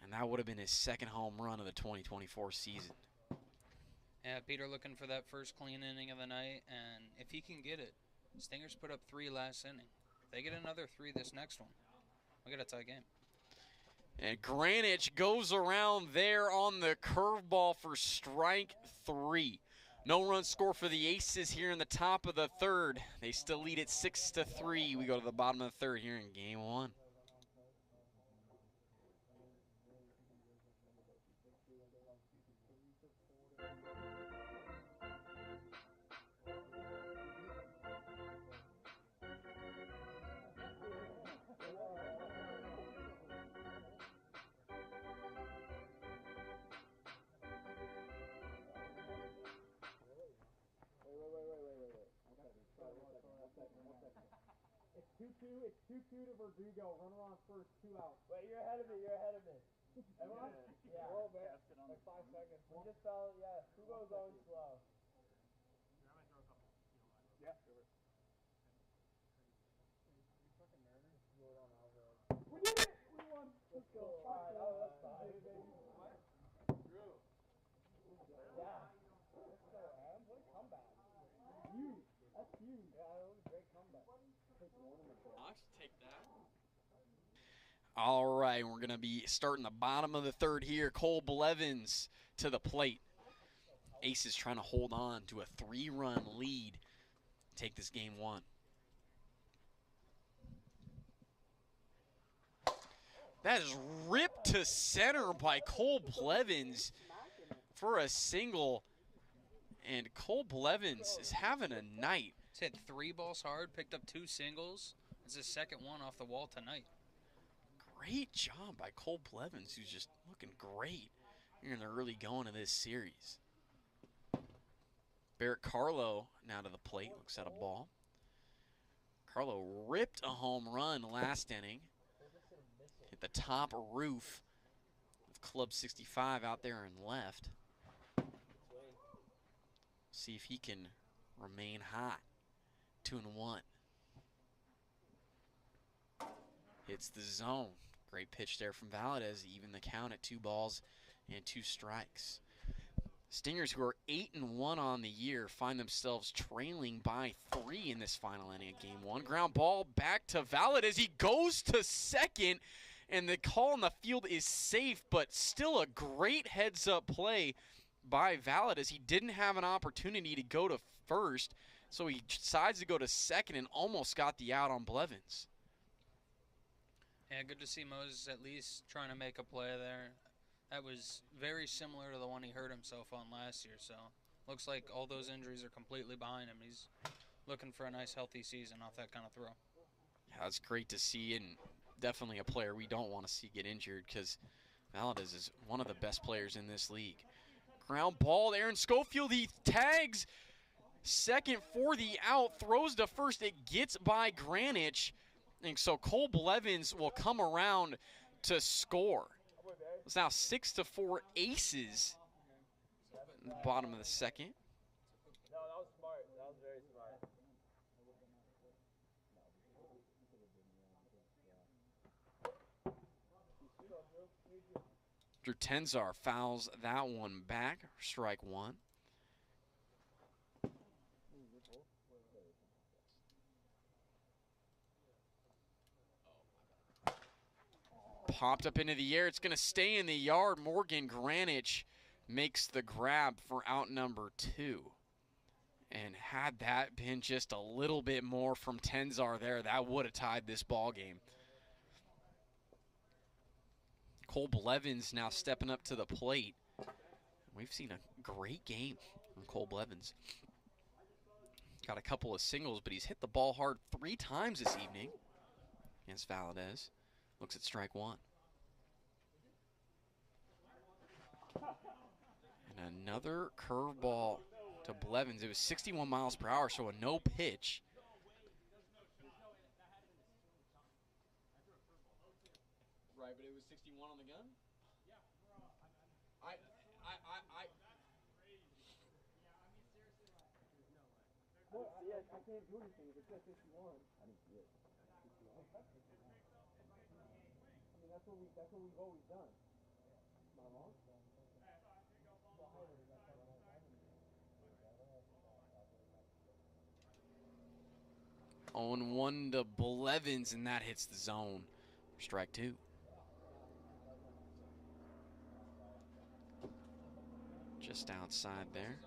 And that would have been his second home run of the 2024 season. Yeah, Peter looking for that first clean inning of the night, and if he can get it, Stingers put up 3 last inning. If they get another 3 this next one, we got a tie game. And Greenwich goes around there on the curveball for strike 3. No run score for the Aces here in the top of the third. They still lead it 6-3. We go to the bottom of the third here in game 1. It's 2-2 to Rodrigo. Runner on first, 2 out. Wait, you're ahead of me. Everyone? Yeah. A little bit. Like 5 seconds. We just fell, yeah. Who goes on slow? Yeah. We did it! We won. Let's go. That's fine. Drew. Yeah. Let's go, Am. What a comeback. Huge. That's huge. Yeah, that was a great comeback. Take that. All right, we're going to be starting the bottom of the third here. Cole Blevins to the plate. Aces trying to hold on to a 3-run lead. Take this game 1. That is ripped to center by Cole Blevins for a single. And Cole Blevins is having a night. He's hit 3 balls hard, picked up 2 singles. It's his second one off the wall tonight. Great job by Cole Blevins, who's just looking great here in the early going of this series. Barrett Carlo now to the plate, looks at a ball. Carlo ripped a home run last inning. Hit the top roof of Club 65 out there in left. See if he can remain hot. 2-1. Hits the zone. Great pitch there from Valadez. Even the count at 2 balls and 2 strikes. Stingers, who are 8-1 on the year, find themselves trailing by 3 in this final inning of game 1. Ground ball back to Valadez. He goes to second, and the call on the field is safe, but still a great heads-up play by Valadez. He didn't have an opportunity to go to first, so he decides to go to second and almost got the out on Blevins. Yeah, good to see Moses at least trying to make a play there. That was very similar to the one he hurt himself on last year, so looks like all those injuries are completely behind him. He's looking for a nice, healthy season off that kind of throw. Yeah, that's great to see, and definitely a player we don't want to see get injured because Valadez is one of the best players in this league. Ground ball, Aaron Schofield, he tags second for the out, throws to first, it gets by Greenwich. And so Cole Blevins will come around to score. It's now 6-4 Aces in the bottom of the second. No, that was smart. That was very smart. Drew Tenzar fouls that one back, strike 1. Popped up into the air. It's going to stay in the yard. Morgan Greenwich makes the grab for out number 2. And had that been just a little bit more from Tenzar there, that would have tied this ball game. Cole Blevins now stepping up to the plate. We've seen a great game from Cole Blevins. Got a couple of singles, but he's hit the ball hard 3 times this evening against Valadez. Looks at strike 1. And another curveball to Blevins. It was 61 miles per hour, so a no pitch. Right, but it was 61 on the gun? Well, I can't do anything if it says 51. I didn't see it. that's what we've always done. Am I wrong? 0-1 to Blevins, and that hits the zone. Strike 2. Just outside there.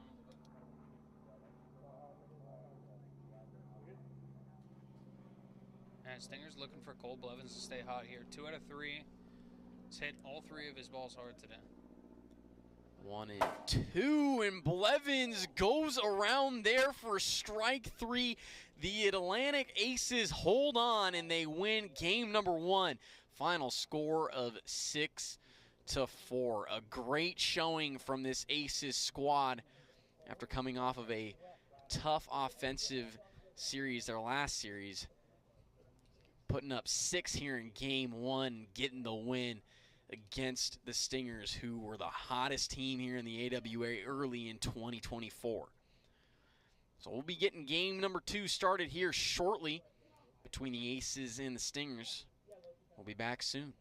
And Stinger's looking for Cole Blevins to stay hot here. 2 out of 3. He's hit all 3 of his balls hard today. 1 and 2, and Blevins goes around there for strike 3. The Atlantic Aces hold on, and they win game number 1. Final score of 6-4. A great showing from this Aces squad after coming off of a tough offensive series, their last series. Putting up 6 here in game 1, getting the win against the Stingers, who were the hottest team here in the AWA early in 2024. So we'll be getting game number 2 started here shortly between the Aces and the Stingers. We'll be back soon.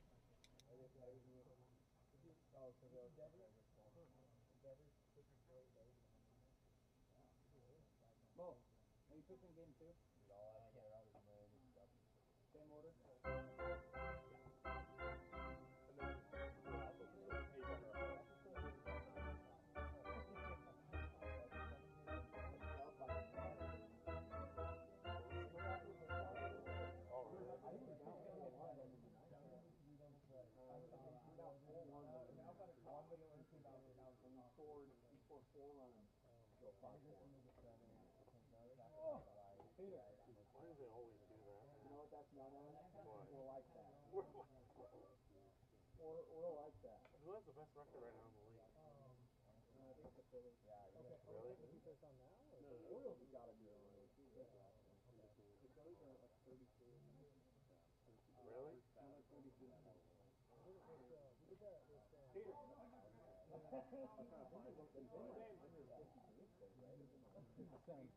We're like that. Who has the best record right now in the league? I think the Phillies. Yeah, really? The defense on now? No, the Orioles have got to be on it. The Phillies are like 32. Really? They're like 32. Peter. Same,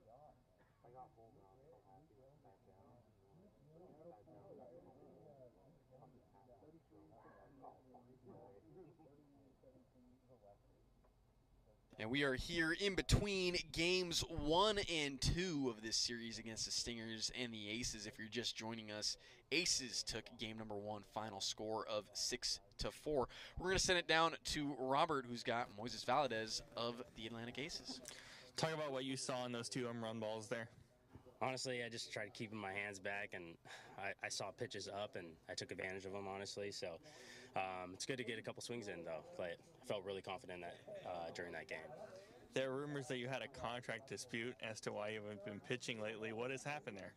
yeah. I got home and I was so happy to back down. And we are here in between games 1 and 2 of this series against the Stingers and the Aces. If you're just joining us, Aces took game number 1, final score of 6-4. We're going to send it down to Robert, who's got Moises Valadez of the Atlantic Aces. Talk about what you saw in those 2 home run balls there. Honestly, I just tried keeping my hands back, and I saw pitches up, and I took advantage of them, honestly. So it's good to get a couple swings in, though. But I felt really confident that during that game. There are rumors that you had a contract dispute as to why you haven't been pitching lately. What has happened there?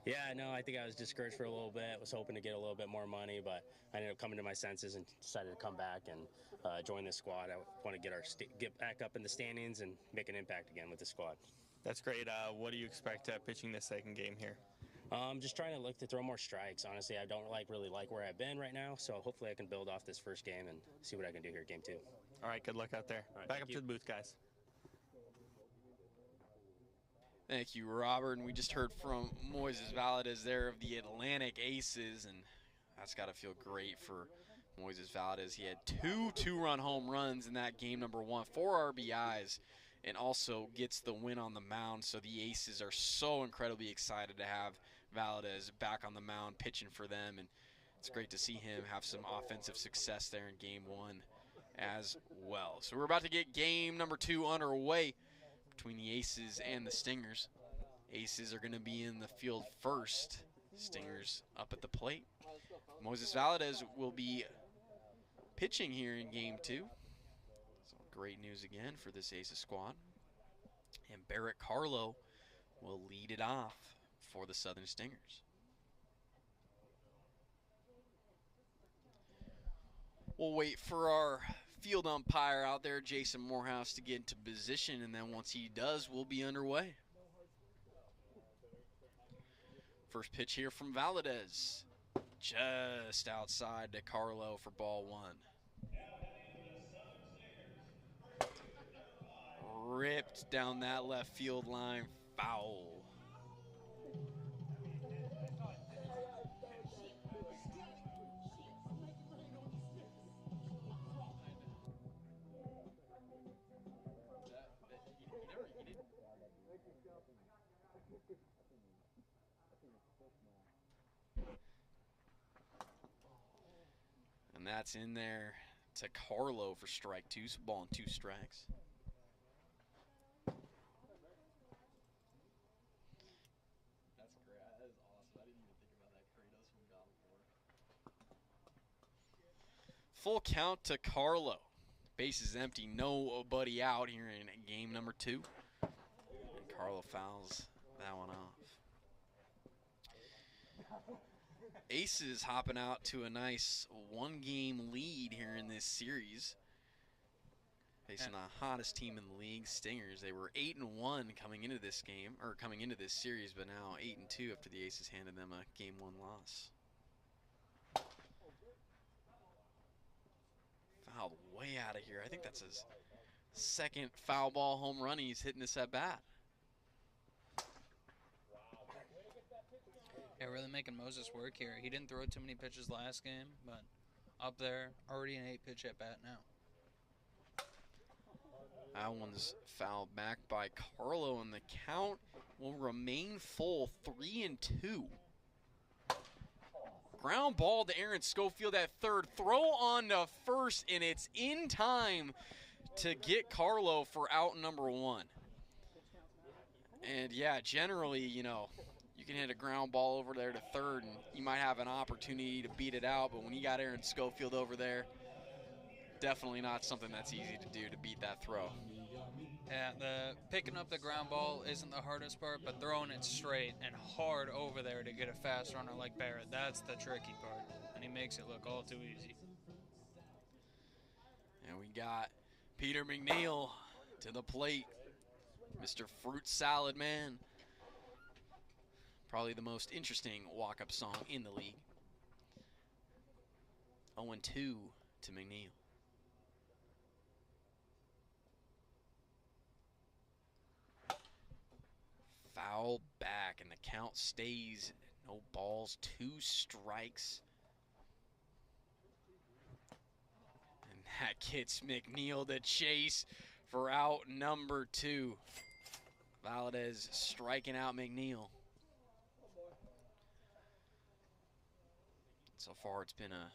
Yeah, no, I think I was discouraged for a little bit. Was hoping to get a little bit more money, but I ended up coming to my senses and decided to come back and join the squad. I want to get back up in the standings and make an impact again with the squad. That's great. What do you expect pitching this second game here? Just trying to look to throw more strikes. Honestly, I don't really like where I've been right now, so hopefully I can build off this first game and see what I can do here game 2. All right, good luck out there. Right, back up to the booth, guys. Thank you, Robert. And we just heard from Moises Valadez there of the Atlantic Aces, and that's got to feel great for Moises Valadez. He had 2 two-run home runs in that game number 1, 4 RBIs, and also gets the win on the mound. So the Aces are so incredibly excited to have Valadez back on the mound pitching for them, and it's great to see him have some offensive success there in game 1 as well. So we're about to get game number 2 underway between the Aces and the Stingers. Aces are going to be in the field first. Stingers up at the plate. Moises Valadez will be pitching here in game 2. So great news again for this Aces squad. And Barrett Carlo will lead it off for the Southern Stingers. We'll wait for our field umpire out there, Jason Morehouse, to get into position, and then once he does, we'll be underway. First pitch here from Valadez. just outside to Carlo for ball one. Ripped down that left field line, foul. And that's in there to Carlo for strike two, so ball and 2 strikes. That's great. That is awesome. I didn't even think about that Kratos from God of War. Full count to Carlo. Base is empty, nobody out here in game number 2. And Carlo fouls that one off. Aces hopping out to a nice 1-game lead here in this series. Facing the hottest team in the league, Stingers. They were 8-1 coming into this game, or coming into this series, but now 8-2 after the Aces handed them a game 1 loss. Fouled way out of here. I think that's his second foul ball home run he's hitting this at bat. Yeah, really making Moses work here. He didn't throw too many pitches last game, but up there, already an 8-pitch at bat now. That one's fouled back by Carlo, and the count will remain full, 3-2. Ground ball to Aaron Schofield at third. Throw on to first, and it's in time to get Carlo for out number 1. And yeah, generally, you know, you can hit a ground ball over there to third, and you might have an opportunity to beat it out, but when you got Aaron Schofield over there, definitely not something that's easy to do to beat that throw. Yeah, picking up the ground ball isn't the hardest part, but throwing it straight and hard over there to get a fast runner like Barrett, that's the tricky part, and he makes it look all too easy. And we got Peter McNeil to the plate, Mr. Fruit Salad Man. Probably the most interesting walk-up song in the league. 0-2 to McNeil. Foul back, and the count stays. No balls, 2 strikes. And that gets McNeil to chase for out number 2. Valadez striking out McNeil. So far, it's been a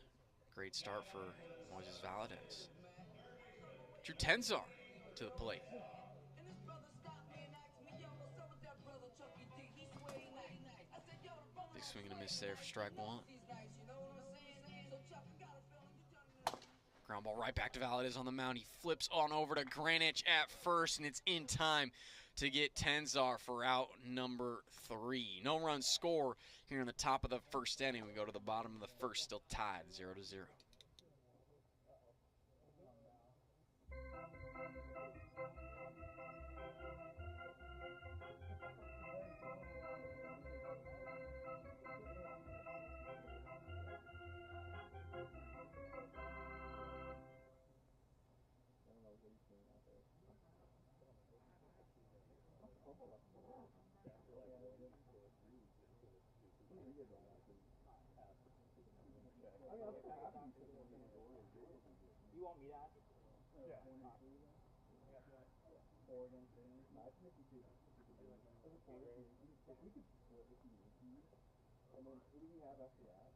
great start for Moises Valadez. Drew Tenzar to the plate. Big swing and a miss there for strike 1. Ground ball right back to Valadez on the mound. He flips on over to Granich at first, and it's in time to get Tenzar for out number 3. No run score here in the top of the first inning. We go to the bottom of the first, still tied 0-0. You want me to ask? Yeah. Oregon thing. I think we could do it. If we could split if you need. And then who do we have after that?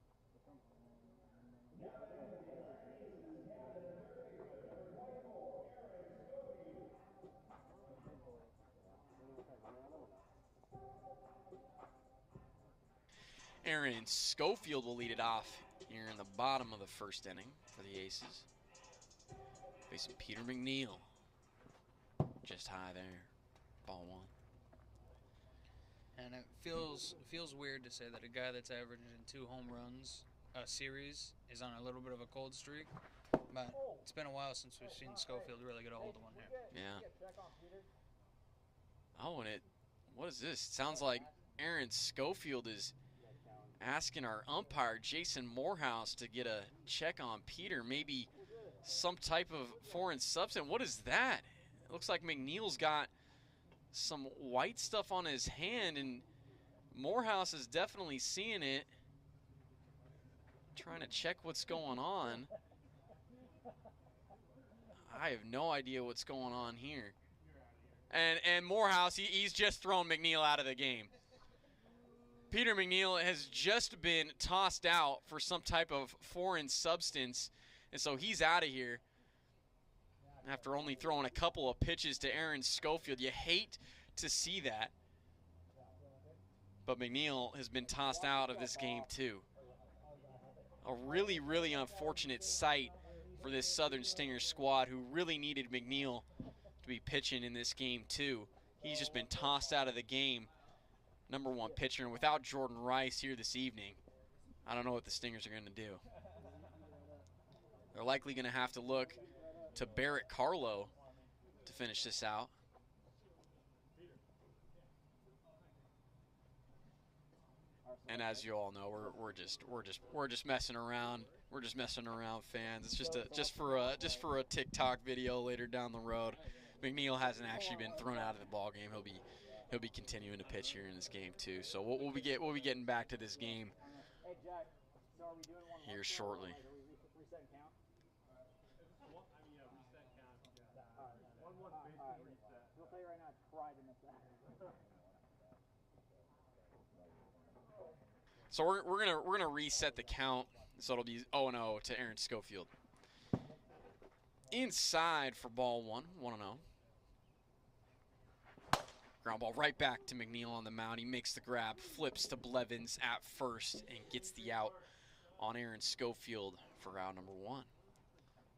Aaron Schofield will lead it off here in the bottom of the first inning for the Aces. Facing Peter McNeil. Just high there. Ball 1. And it feels weird to say that a guy that's averaging 2 home runs a series is on a little bit of a cold streak, but it's been a while since we've seen Schofield really get a hold of one here. Yeah. Oh, and what is this? It sounds like Aaron Schofield is asking our umpire, Jason Morehouse, to get a check on Peter. Maybe some type of foreign substance. What is that? It looks like McNeil's got some white stuff on his hand, and Morehouse is definitely seeing it. Trying to check what's going on. I have no idea what's going on here. And Morehouse, he's just thrown McNeil out of the game. Peter McNeil has just been tossed out for some type of foreign substance, and so he's out of here after only throwing a couple of pitches to Aaron Schofield. You hate to see that, but McNeil has been tossed out of this game too. A really, really unfortunate sight for this Southern Stingers squad, who really needed McNeil to be pitching in this game too. He's just been tossed out of the game. #1 pitcher, and without Jordan Rice here this evening, I don't know what the Stingers are going to do. They're likely going to have to look to Barrett Carlo to finish this out. And as you all know, we're just messing around. We're just messing around, fans. It's just for a TikTok video later down the road. McNeil hasn't actually been thrown out of the ball game. He'll be continuing to pitch here in this game too. So we'll be getting back to this game here shortly. So we're gonna reset the count. So it'll be 0-0 to Aaron Schofield. Inside for ball 1, 1-0. Ground ball right back to McNeil on the mound. He makes the grab, flips to Blevins at first, and gets the out on Aaron Schofield for out #1.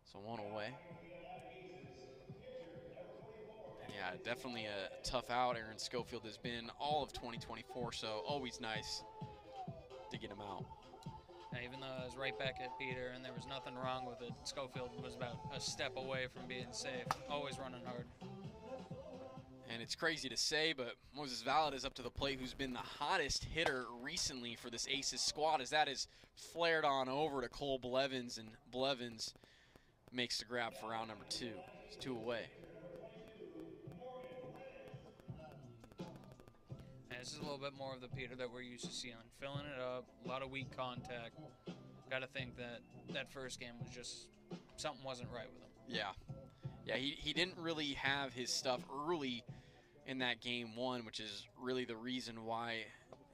So 1 away. Yeah, definitely a tough out Aaron Schofield has been all of 2024, so always nice to get him out. Even though I was right back at Peter and there was nothing wrong with it, Schofield was about a step away from being safe. Always running hard. And it's crazy to say, but Moses Valadez up to the plate, who's been the hottest hitter recently for this Aces squad, as that is flared on over to Cole Blevins, and Blevins makes the grab for out #2. It's 2 away. And this is a little bit more of the Peter that we're used to seeing. Filling it up, a lot of weak contact. Got to think that first game was just, something wasn't right with him. Yeah. Yeah, he didn't really have his stuff early in that game 1, which is really the reason why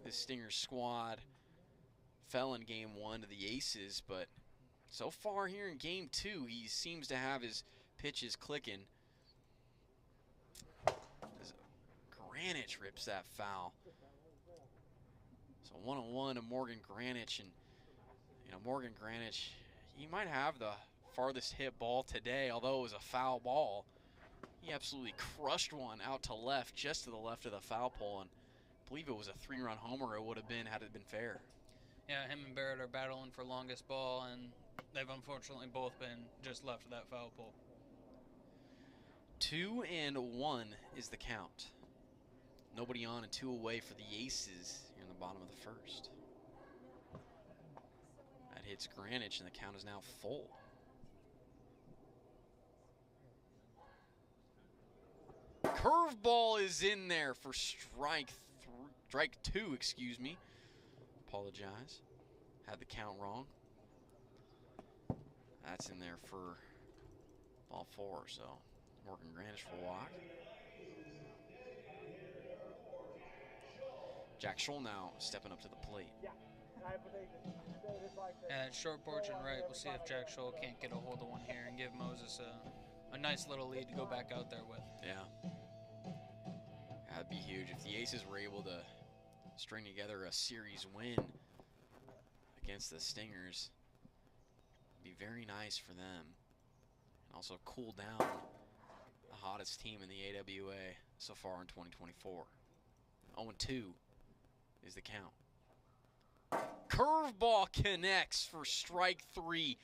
the Stingers squad fell in game 1 to the Aces. But so far here in game 2, he seems to have his pitches clicking. Granich rips that foul. So 1-1 to Morgan Granich, and Morgan Granich, he might have the farthest hit ball today, although it was a foul ball. He absolutely crushed one out to left, just to the left of the foul pole, and I believe it was a 3-run homer it would have been had it been fair. Yeah, him and Barrett are battling for longest ball, and they've unfortunately both been just left of that foul pole. 2-1 is the count. Nobody on and 2 away for the Aces here in the bottom of the first. That hits Granich, and the count is now full. Curveball is in there for strike 2, excuse me. Apologize. Had the count wrong. That's in there for ball 4, so Morgan Granich will walk. Jack Scholl now stepping up to the plate. And short porch and right, we'll see if Jack Scholl can't get a hold of one here and give Moses a nice little lead to go back out there with. Yeah. That'd be huge if the Aces were able to string together a series win against the Stingers. It'd be very nice for them. And also cool down the hottest team in the AWA so far in 2024. 0-2 is the count. Curveball connects for strike 3.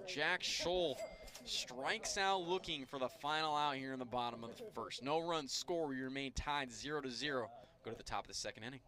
Jack Scholl strikes out looking for the final out here in the bottom of the first. No runs score. We remain tied 0-0. Go to the top of the second inning.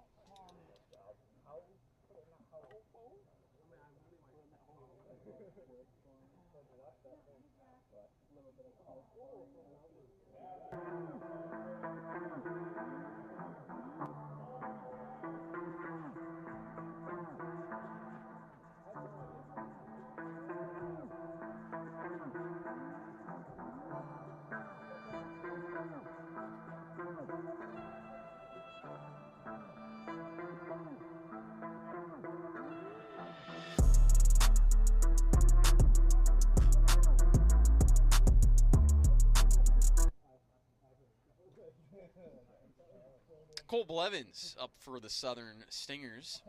Cole Blevins up for the Southern Stingers.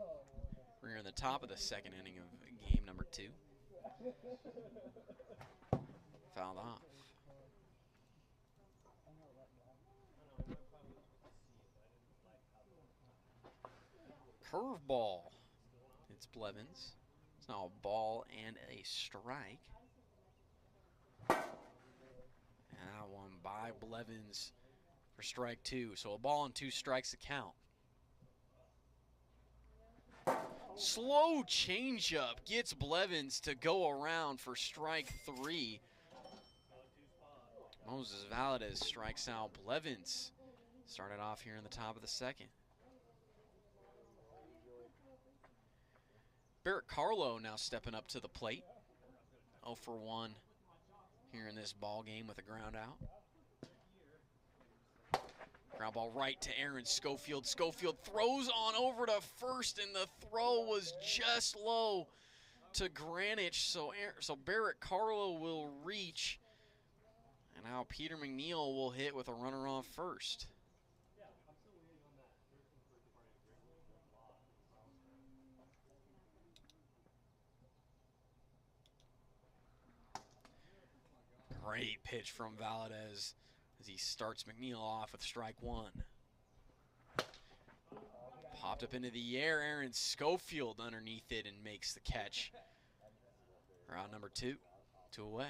We're in the top of the second inning of game number 2. Fouled off. Curveball. It's Blevins. It's now a ball and a strike. And that one by Blevins for strike 2. So a ball and 2 strikes to count. Slow changeup gets Blevins to go around for strike 3. Moses Valadez strikes out Blevins. Started off here in the top of the second. Barrett Carlo now stepping up to the plate. 0 for 1 here in this ball game with a ground out. Ground ball right to Aaron Schofield. Schofield throws on over to first, and the throw was just low to Greenwich. So Barrett Carlo will reach, and now Peter McNeil will hit with a runner on first. Great pitch from Valadez as he starts McNeil off with strike 1. Popped up into the air. Aaron Schofield underneath it and makes the catch. Round number 2, 2 away.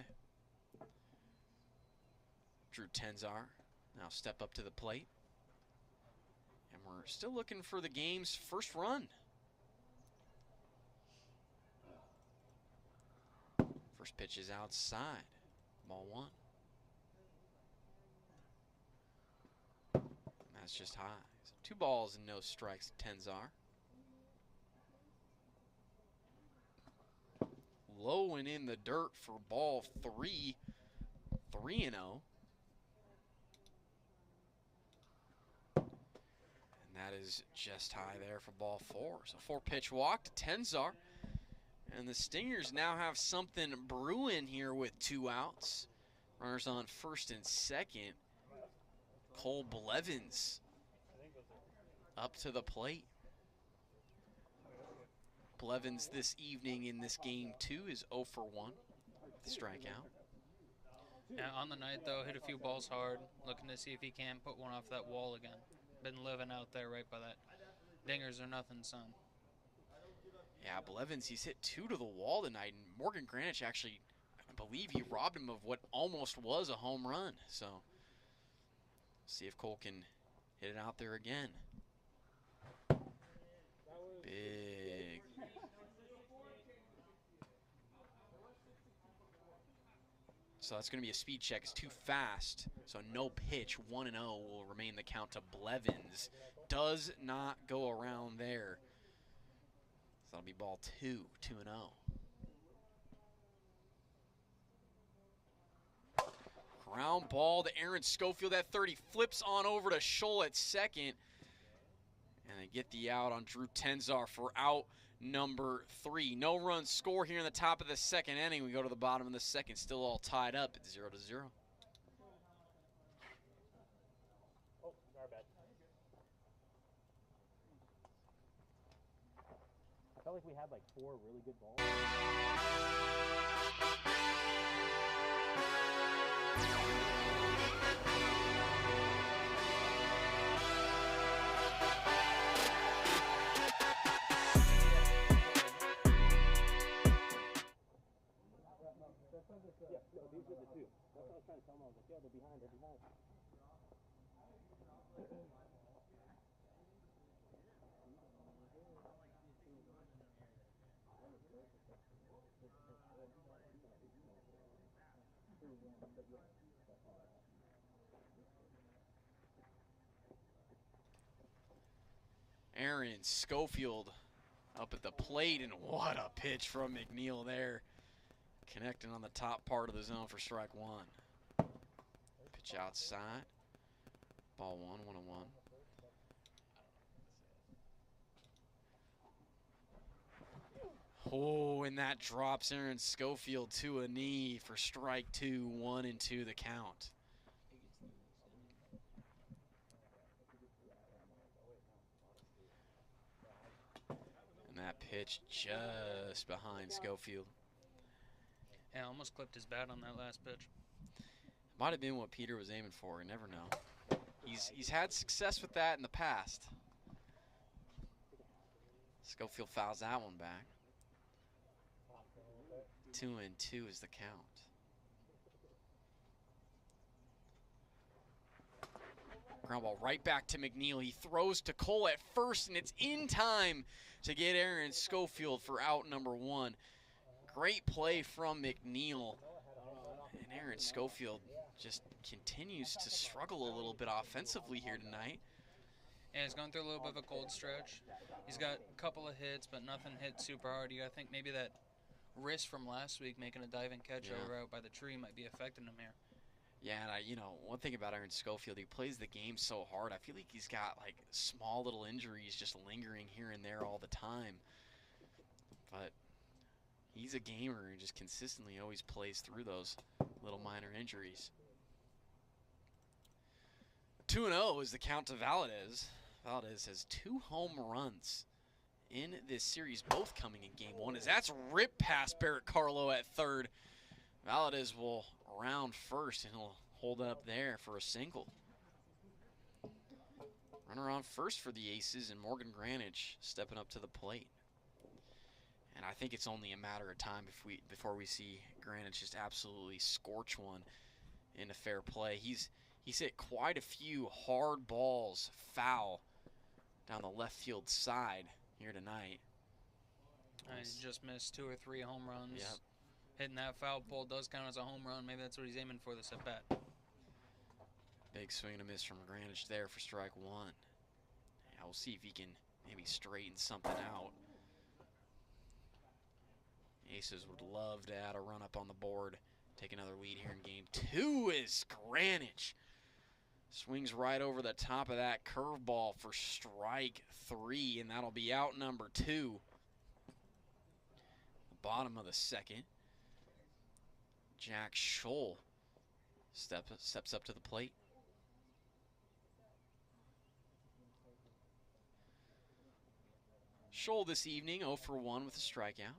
Drew Tenzar now step up to the plate. And we're still looking for the game's first run. First pitch is outside. Ball 1. And that's just high. So 2 balls and no strikes to Tenzar. Low and in the dirt for ball 3. 3-0. And that is just high there for ball 4. So 4-pitch walk to Tenzar. And the Stingers now have something brewing here with 2 outs. Runners on first and second. Cole Blevins up to the plate. Blevins this evening in this game 2 is 0 for 1. Strikeout. Yeah, on the night though, hit a few balls hard, looking to see if he can put one off that wall again. Been living out there right by that dingers or nothing, son. Yeah, Blevins, he's hit 2 to the wall tonight, and Morgan Greenwich actually, I believe he robbed him of what almost was a home run. So, see if Cole can hit it out there again. Big. So that's going to be a speed check. It's too fast. So no pitch. 1-0 will remain the count to Blevins. Does not go around there. So that'll be ball 2, 2-0. Ground ball to Aaron Schofield at 30. Flips on over to Scholl at second. And they get the out on Drew Tenzar for out number 3. No run score here in the top of the second inning. We go to the bottom of the second. Still all tied up at 0-0. Oh, our bad. I felt like we had like 4 really good balls. Yeah, no, these are the 2. That's what I was trying to tell them. I was like, yeah, they're behind, they're behind. Aaron Schofield up at the plate, and what a pitch from McNeil there. Connecting on the top part of the zone for strike 1. Pitch outside. Ball 1, 1-1. Oh, and that drops Aaron Schofield to a knee for strike 2, 1-2 the count. Pitch just behind Schofield. Yeah, almost clipped his bat on that last pitch. Might have been what Peter was aiming for. You never know. He's had success with that in the past. Schofield fouls that one back. 2-2 is the count. Ground ball right back to McNeil. He throws to Cole at first, and it's in time to get Aaron Schofield for out number 1. Great play from McNeil. And Aaron Schofield just continues to struggle a little bit offensively here tonight. Yeah, he's going through a little bit of a cold stretch. He's got a couple of hits, but nothing hit super hard. I think maybe that wrist from last week making a diving catch over out by the tree might be affecting him here. Yeah, and one thing about Aaron Schofield, he plays the game so hard. I feel like he's got like small little injuries just lingering here and there all the time. But he's a gamer and just consistently always plays through those little minor injuries. 2-0 is the count to Valadez. Valadez has 2 home runs in this series, both coming in game 1. As that's ripped past Barrett Carlo at third. Valadez will round first, and he'll hold up there for a single. Runner on first for the Aces, and Morgan Granich stepping up to the plate. And I think it's only a matter of time before we see Granich just absolutely scorch one into fair play. He's hit quite a few hard balls foul down the left field side here tonight. He just missed 2 or 3 home runs. Yep. Hitting that foul pole does count as a home run. Maybe that's what he's aiming for this at bat. Big swing and a miss from Granich there for strike 1. Yeah, we'll see if he can maybe straighten something out. Aces would love to add a run up on the board. Take another lead here in game 2 is Granich. Swings right over the top of that curveball for strike 3, and that'll be out number 2. The bottom of the second. Jack Scholl steps up to the plate. Scholl this evening 0 for 1 with a strikeout.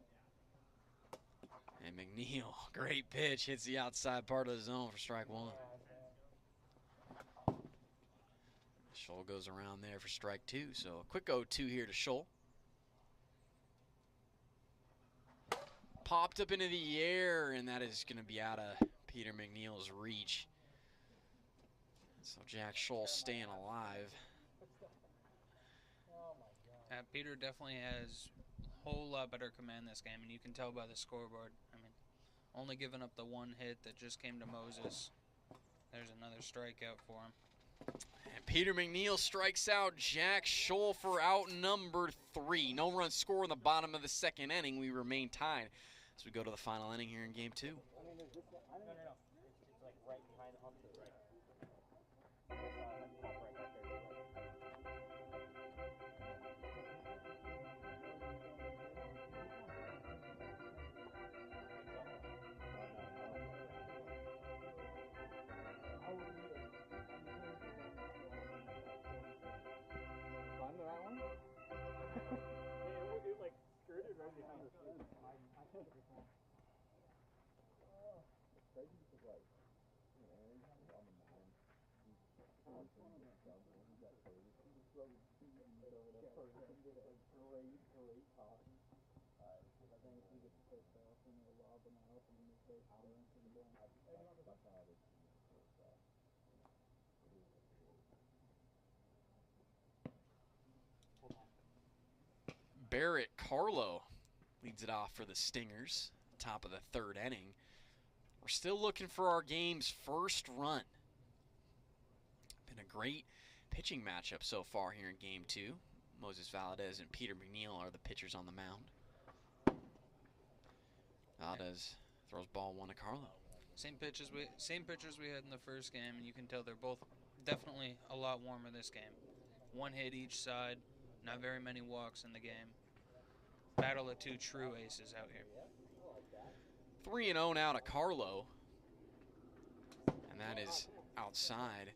And McNeil, great pitch, hits the outside part of the zone for strike 1. Scholl goes around there for strike 2, so a quick 0-2 here to Scholl. Popped up into the air, and that is going to be out of Peter McNeil's reach. So Jack Scholl staying alive. Peter definitely has a whole lot better command this game, and you can tell by the scoreboard. I mean, only giving up the 1 hit that just came to Moses. There's another strikeout for him. And Peter McNeil strikes out Jack Scholl for out number 3. No run score in the bottom of the second inning. We remain tied as we go to the final inning here in game 2. No. It's like right behind the hump to the right. On the right one? Yeah, it like skirted right behind the fence. Barrett Carlo leads it off for the Stingers, top of the 3rd inning. We're still looking for our game's first run. Been a great pitching matchup so far here in game 2. Moses Valadez and Peter McNeil are the pitchers on the mound. Valadez throws ball 1 to Carlo. Same pitchers we had in the first game, and you can tell they're both definitely a lot warmer this game. 1 hit each side, not very many walks in the game. Battle of 2 true aces out here. 3-0 now to Carlo, and that is outside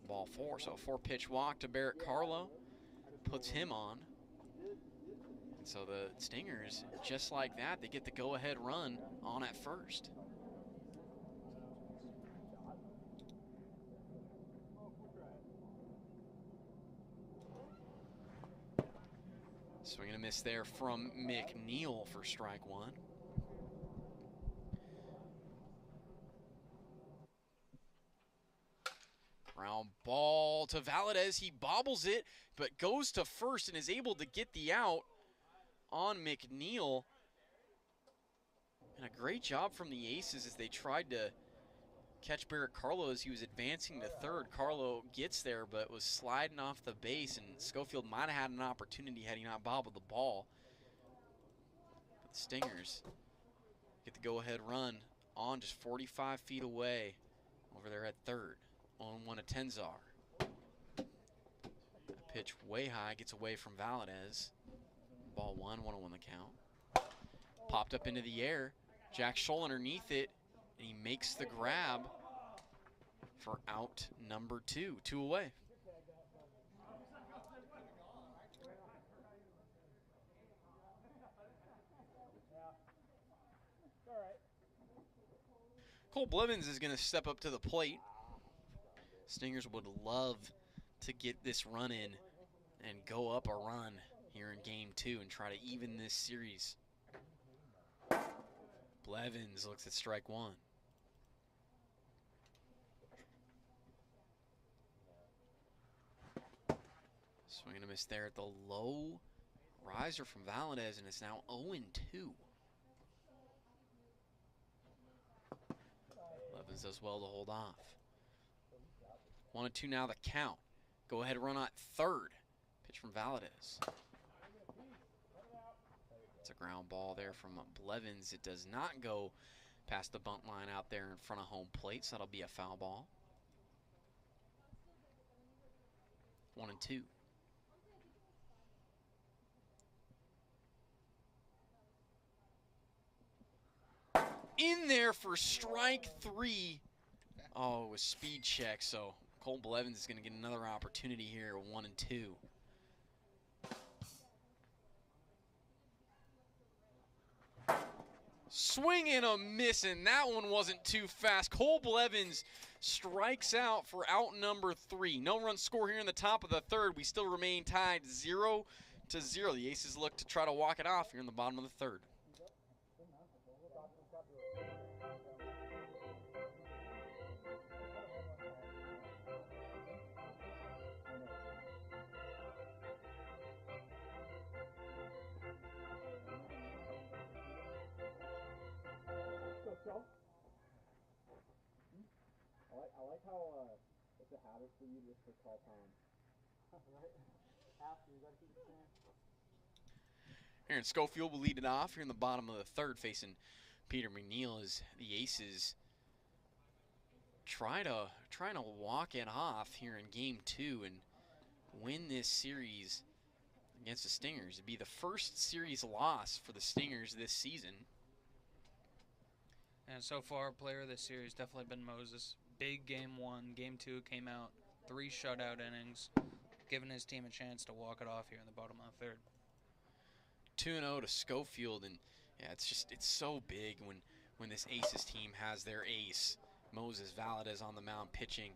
ball 4. So a 4-pitch walk to Barrett Carlo puts him on. So the Stingers, just like that, they get the go-ahead run on at first. Swing and a miss there from McNeil for strike one. Ground ball to Valadez. He bobbles it, but goes to first and is able to get the out on McNeil. And a great job from the Aces as they tried to catch Barrett Carlo as he was advancing to third. Carlo gets there, but was sliding off the base, and Schofield might have had an opportunity had he not bobbled the ball. But the Stingers get the go-ahead run on just 45 feet away over there at third. On one to Tenzar. That pitch way high, gets away from Valadez. Ball 1, 1-1 the count. Popped up into the air. Jack Scholl underneath it, and he makes the grab for out number 2. 2 away. Cole Blevins is going to step up to the plate. Stingers would love to get this run in and go up a run here in game 2 and try to even this series. Blevins looks at strike 1. Swing and a miss there at the low riser from Valadez, and it's now 0-2. Blevins does well to hold off. 1-2 now the count. Go ahead run at third. Pitch from Valadez. It's a ground ball there from Blevins. It does not go past the bunt line out there in front of home plate, so that'll be a foul ball. 1-2. In there for strike 3. Oh, it was speed check, so Cole Blevins is going to get another opportunity here, 1-2. Swing and a miss, and that one wasn't too fast. Cole Blevins strikes out for out number 3. No run score here in the top of the third. We still remain tied 0-0. The Aces look to try to walk it off here in the bottom of the third. I like how it's a habit for you just to call time. Right? After, you gotta keep it saying. Aaron Schofield will lead it off here in the bottom of the third, facing Peter McNeil as the Aces trying to walk it off here in game 2 and win this series against the Stingers. It'd be the first series loss for the Stingers this season. And so far, player of the series definitely been Moses. Big game 1. Game 2 came out 3 shutout innings, giving his team a chance to walk it off here in the bottom of the third. 2-0 to Schofield, and yeah, it's so big when this Aces team has their ace, Moses Valadez, on the mound pitching.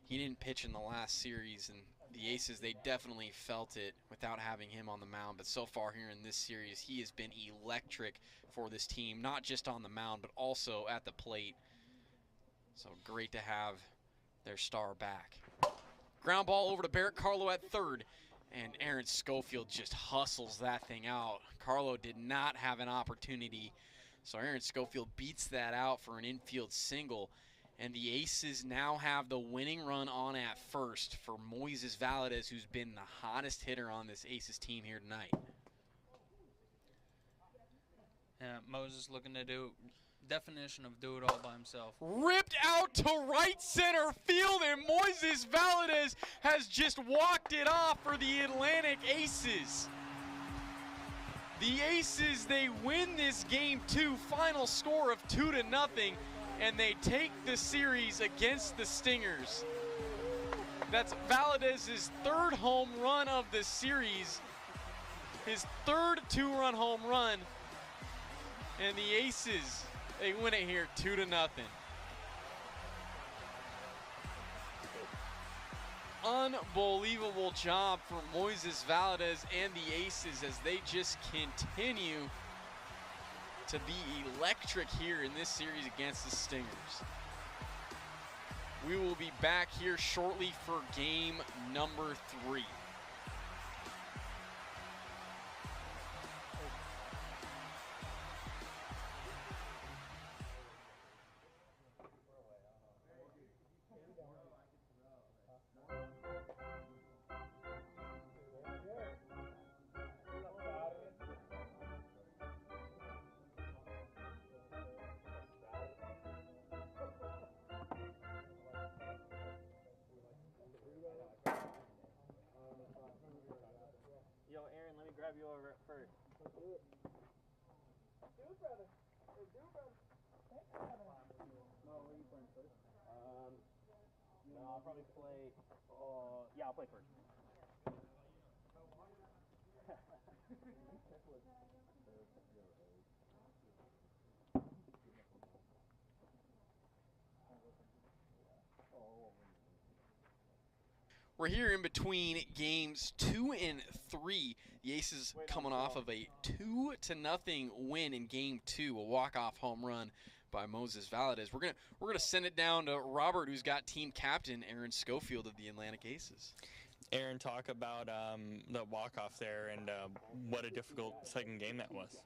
He didn't pitch in the last series, and the Aces, they definitely felt it without having him on the mound. But so far here in this series, he has been electric for this team, not just on the mound, but also at the plate. So great to have their star back. Ground ball over to Barrett Carlo at third, and Aaron Schofield just hustles that thing out. Carlo did not have an opportunity, so Aaron Schofield beats that out for an infield single. And the Aces now have the winning run on at first for Moises Valadez, who's been the hottest hitter on this Aces team here tonight. Yeah, Moses looking to do definition of do it all by himself. Ripped out to right center field, and Moises Valadez has just walked it off for the Atlantic Aces. The Aces, they win this game 2, final score of 2-0, and they take the series against the Stingers. That's Valadez's 3rd home run of the series, his third 2-run home run. And the Aces, they win it here 2-0. Unbelievable job for Moises Valadez and the Aces as they just continue to be electric here in this series against the Stingers. We will be back here shortly for game number 3. Yo, Aaron, let me grab you over at first. Let's do it. Do it, brother. Let's do it, brother. No, what are you playing first? No, I'll probably play. Yeah, I'll play first. We're here in between games 2 and 3. The Aces coming off of a 2-0 win in game 2, a walk-off home run by Moises Valadez. We're gonna send it down to Robert, who's got team captain Aaron Schofield of the Atlantic Aces. Aaron, talk about the walk-off there and what a difficult second game that was.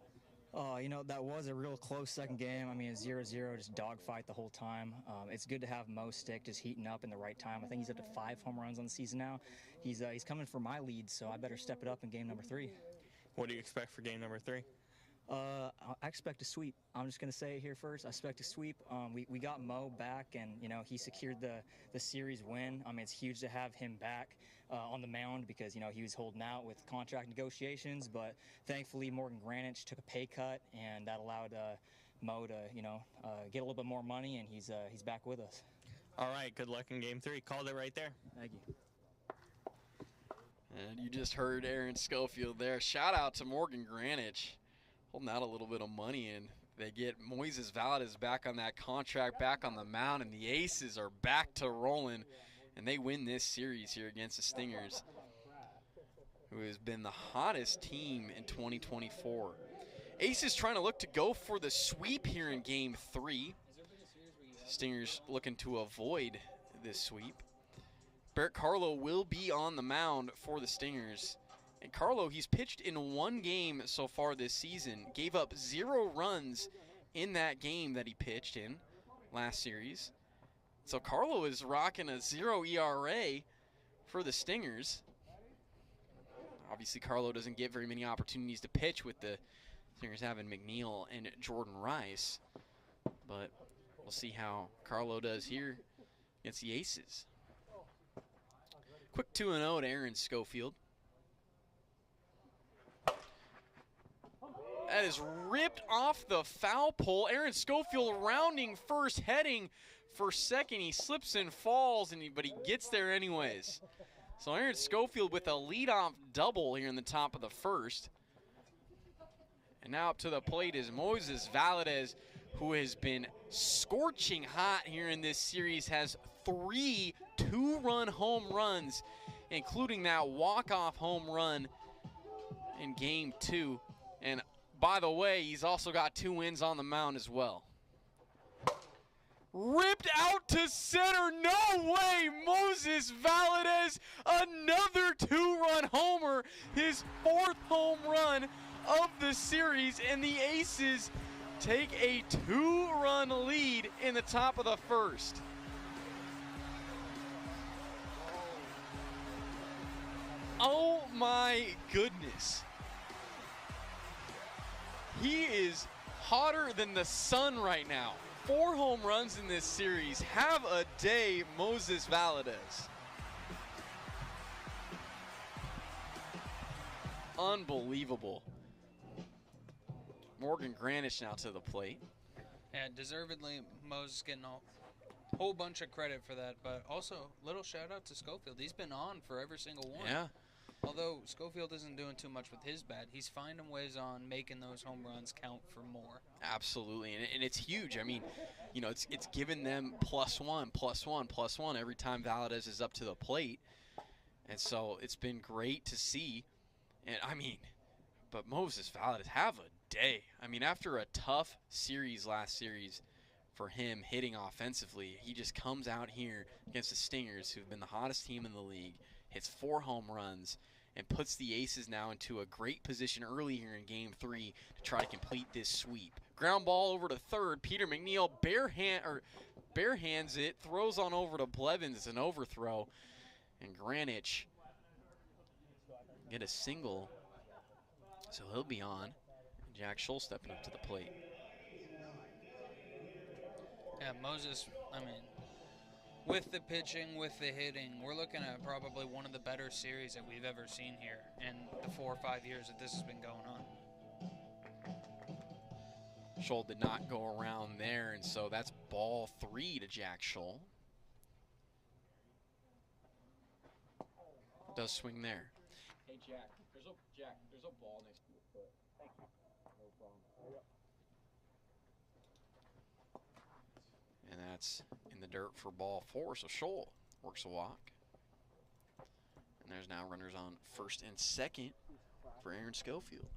You know, that was a real close second game. I mean, 0-0, just dogfight the whole time. It's good to have Mo Stick just heating up in the right time. I think he's up to 5 home runs on the season now. He's coming for my lead, so I better step it up in game number 3. What do you expect for game number 3? I expect a sweep. I'm just going to say it here first. I expect a sweep. We got Mo back, and, you know, he secured the series win. I mean, it's huge to have him back on the mound because, you know, he was holding out with contract negotiations. But thankfully, Morgan Granich took a pay cut, and that allowed Mo to, you know, get a little bit more money, and he's back with us. All right, good luck in game 3. Called it right there. Thank you. And you just heard Aaron Schofield there. Shout out to Morgan Granich, holding out a little bit of money, and they get Moises Valadez back on that contract, back on the mound, and the Aces are back to rolling, and they win this series here against the Stingers, who has been the hottest team in 2024. Aces trying to look to go for the sweep here in game 3. Stingers looking to avoid this sweep. Barrett Carlo will be on the mound for the Stingers. And Carlo, he's pitched in 1 game so far this season, gave up 0 runs in that game that he pitched in last series. So Carlo is rocking a 0 ERA for the Stingers. Obviously, Carlo doesn't get very many opportunities to pitch with the Stingers having McNeil and Jordan Rice. But we'll see how Carlo does here against the Aces. Quick 2-0 to Aaron Schofield. That is ripped off the foul pole. Aaron Schofield rounding first, heading for second. He slips and falls, but he gets there anyways. So Aaron Schofield with a leadoff double here in the top of the first. And now up to the plate is Moises Valadez, who has been scorching hot here in this series, has 3 2-run home runs, including that walk-off home run in game 2. And by the way, he's also got 2 wins on the mound as well. Ripped out to center, no way! Moises Valadez, another 2-run homer, his 4th home run of the series, and the Aces take a 2-run lead in the top of the first. Oh my goodness. He is hotter than the sun right now. 4 home runs in this series. Have a day, Moises Valadez. Unbelievable. Morgan Granich now to the plate. Yeah, deservedly, Mo's getting a whole bunch of credit for that, but also little shout out to Schofield. He's been on for every single one. Yeah. Although Schofield isn't doing too much with his bat, he's finding ways on making those home runs count for more. Absolutely, and it's huge. I mean, you know, it's given them +1, +1, +1 every time Valadez is up to the plate. And so it's been great to see. And, I mean, but Moses Valadez, have a day. I mean, after a tough series last series for him hitting offensively, he just comes out here against the Stingers, who've been the hottest team in the league, hits 4 home runs, and puts the Aces now into a great position early here in Game 3 to try to complete this sweep. Ground ball over to third. Peter McNeil bare hands it, throws on over to Blevins. It's an overthrow. And Granich get a single, so he'll be on. Jack Scholl stepping up to the plate. Yeah, Moses, I mean, with the pitching, with the hitting, we're looking at probably one of the better series that we've ever seen here in the 4 or 5 years that this has been going on. Scholl did not go around there, and so that's ball 3 to Jack Scholl. Does swing there. Hey Jack, there's a ball next to your foot. Thank you. No problem. And that's in the dirt for ball 4, so Scholl works a walk. And there's now runners on first and second for Aaron Schofield.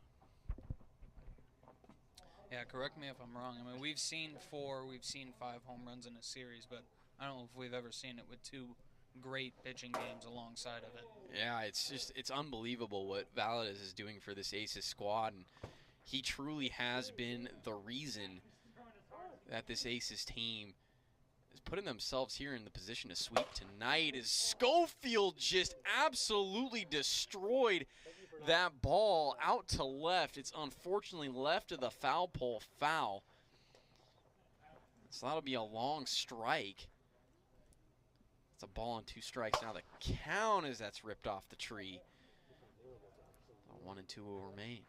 Yeah, correct me if I'm wrong. I mean, we've seen 4, we've seen 5 home runs in a series, but I don't know if we've ever seen it with 2 great pitching games alongside of it. Yeah, it's unbelievable what Valadez is doing for this Aces squad, and he truly has been the reason that this Aces team is putting themselves here in the position to sweep tonight. As Schofield just absolutely destroyed that ball out to left. It's unfortunately left of the foul pole foul. So that'll be a long strike. It's a ball and 2 strikes. Now the count as that's ripped off the tree. 1 and 2 will remain.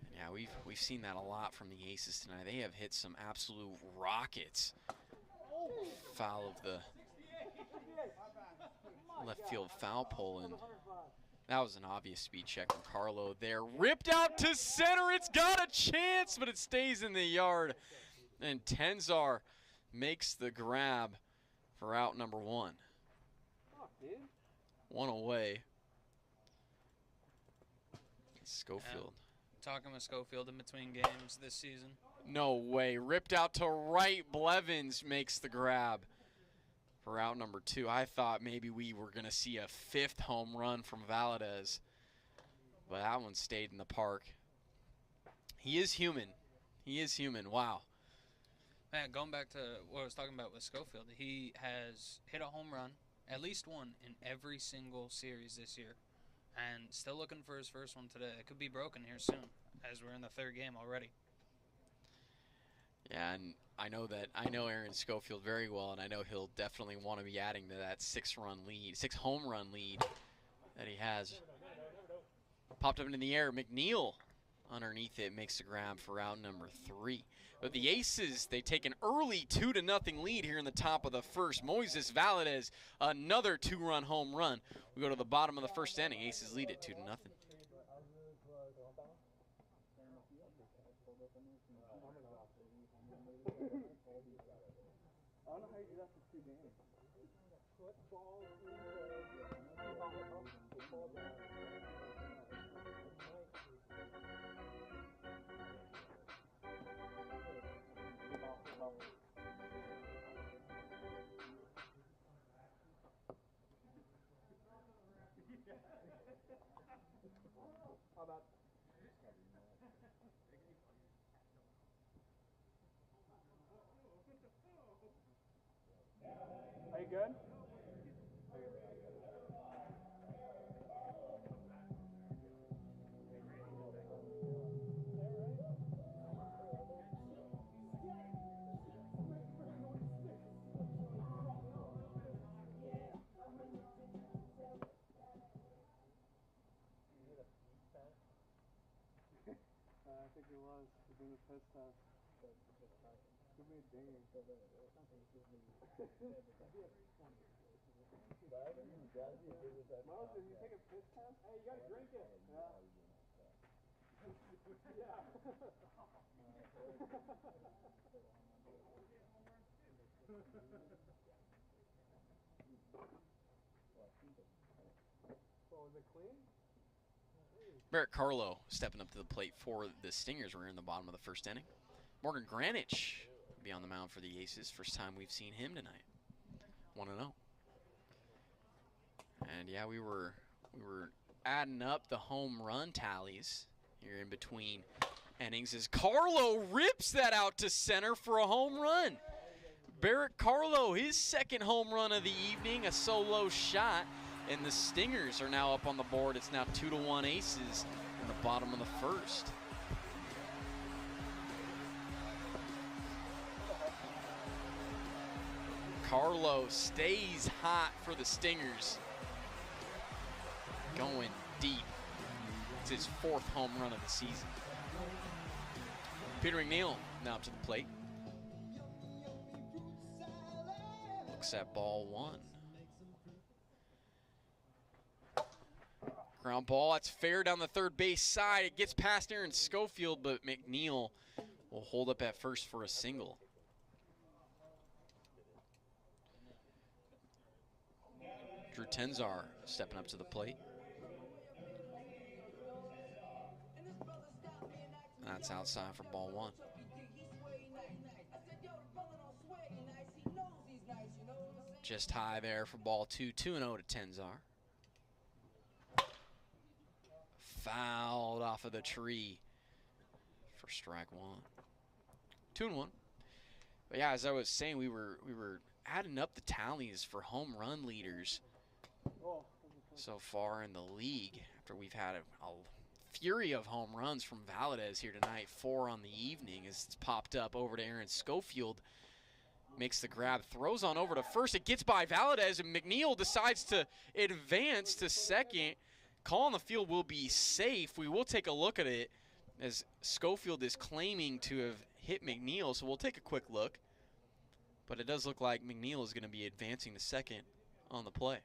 And yeah, we've seen that a lot from the Aces tonight. They have hit some absolute rockets. Foul of the left field foul pole, and that was an obvious speed check from Carlo there. Ripped out to center. It's got a chance, but it stays in the yard. And Tenzar makes the grab for out number 1. 1 away. Schofield. Talking with Schofield in between games this season. No way. Ripped out to right. Blevins makes the grab for out number 2. I thought maybe we were going to see a 5th home run from Valadez, but that one stayed in the park. He is human. He is human. Wow. Man, going back to what I was talking about with Schofield, he has hit a home run, at least one, in every single series this year. And still looking for his first one today. It could be broken here soon, as we're in the 3rd game already. Yeah, and I know Aaron Schofield very well, and I know he'll definitely want to be adding to that 6 home run lead that he has. Popped up into the air. McNeil underneath it makes the grab for out number 3. But the Aces, they take an early 2-0 lead here in the top of the 1st. Moises Valadez, another 2-run home run. We go to the bottom of the 1st inning. Aces lead it 2-0. Are you good? I think it was. We're doing a piss test. Give me a ding. Moses, you take a piss test? Hey, you gotta drink it. Yeah. So is it clean? Barrett Carlo stepping up to the plate for the Stingers. We're in the bottom of the first inning. Morgan Granich will be on the mound for the Aces. First time we've seen him tonight. 1-0. And yeah, we were adding up the home run tallies here in between innings as Carlo rips that out to center for a home run. Barrett Carlo, his second home run of the evening, a solo shot, and the Stingers are now up on the board. It's now 2-1 Aces in the bottom of the first. Carlo stays hot for the Stingers. Going deep. It's his fourth home run of the season. Peter McNeil now up to the plate. Looks at ball one. Ground ball, that's fair down the third base side. It gets past Aaron Schofield, but McNeil will hold up at first for a single. Drew Tenzar stepping up to the plate. That's outside for ball one. Just high there for ball two. 2-0 to Tenzar. Fouled off of the tree for strike one. 2-1. But yeah, as I was saying, we were adding up the tallies for home run leaders so far in the league after we've had a fury of home runs from Valadez here tonight. 4 on the evening as it's popped up over to Aaron Schofield. Makes the grab, throws on over to first. It gets by Valadez, and McNeil decides to advance to second. Call on the field will be safe. We will take a look at it as Schofield is claiming to have hit McNeil, so we'll take a quick look. But it does look like McNeil is going to be advancing to second on the play.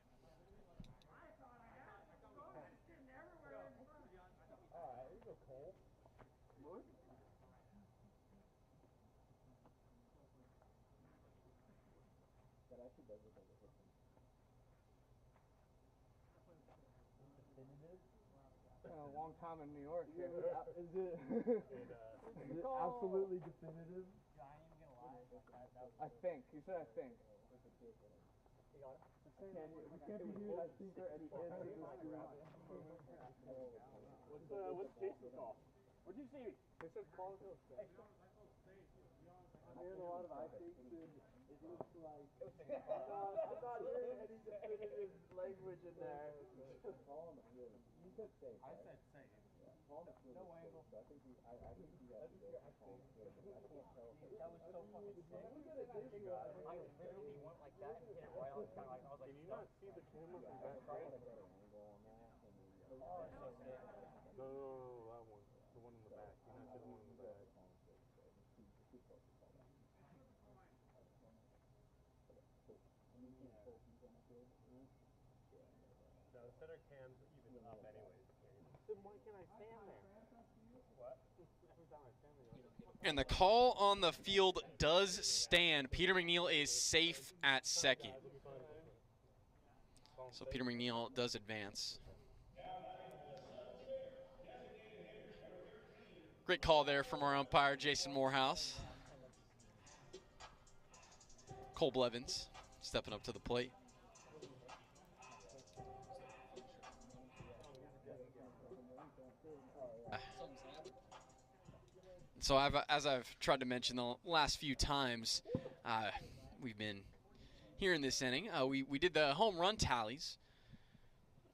A long time in New York. Is it absolutely definitive? I think. You said I think. We can't be here. I think or any What's Jason's call? What'd you see? They said call until it's safe. I'm hearing a lot of I think. It looks like. I'm not hearing any definitive language in there. You said safe. I said safe. No angle. I think you got it. I can't tell. That was so fucking sick. I literally went like that and hit it right on the sky. I was like, can you not see the camera from back there? Oh, so sick. No, that one. The one in the back. You not see the one in the back. No, the center cam's even up anyways. Then why can't I stand there? What? Every time I stand there. And the call on the field does stand. Peter McNeil is safe at second. So Peter McNeil does advance. Great call there from our umpire, Jason Morehouse. Cole Blevins stepping up to the plate. So as I've tried to mention the last few times we've been here in this inning, we did the home run tallies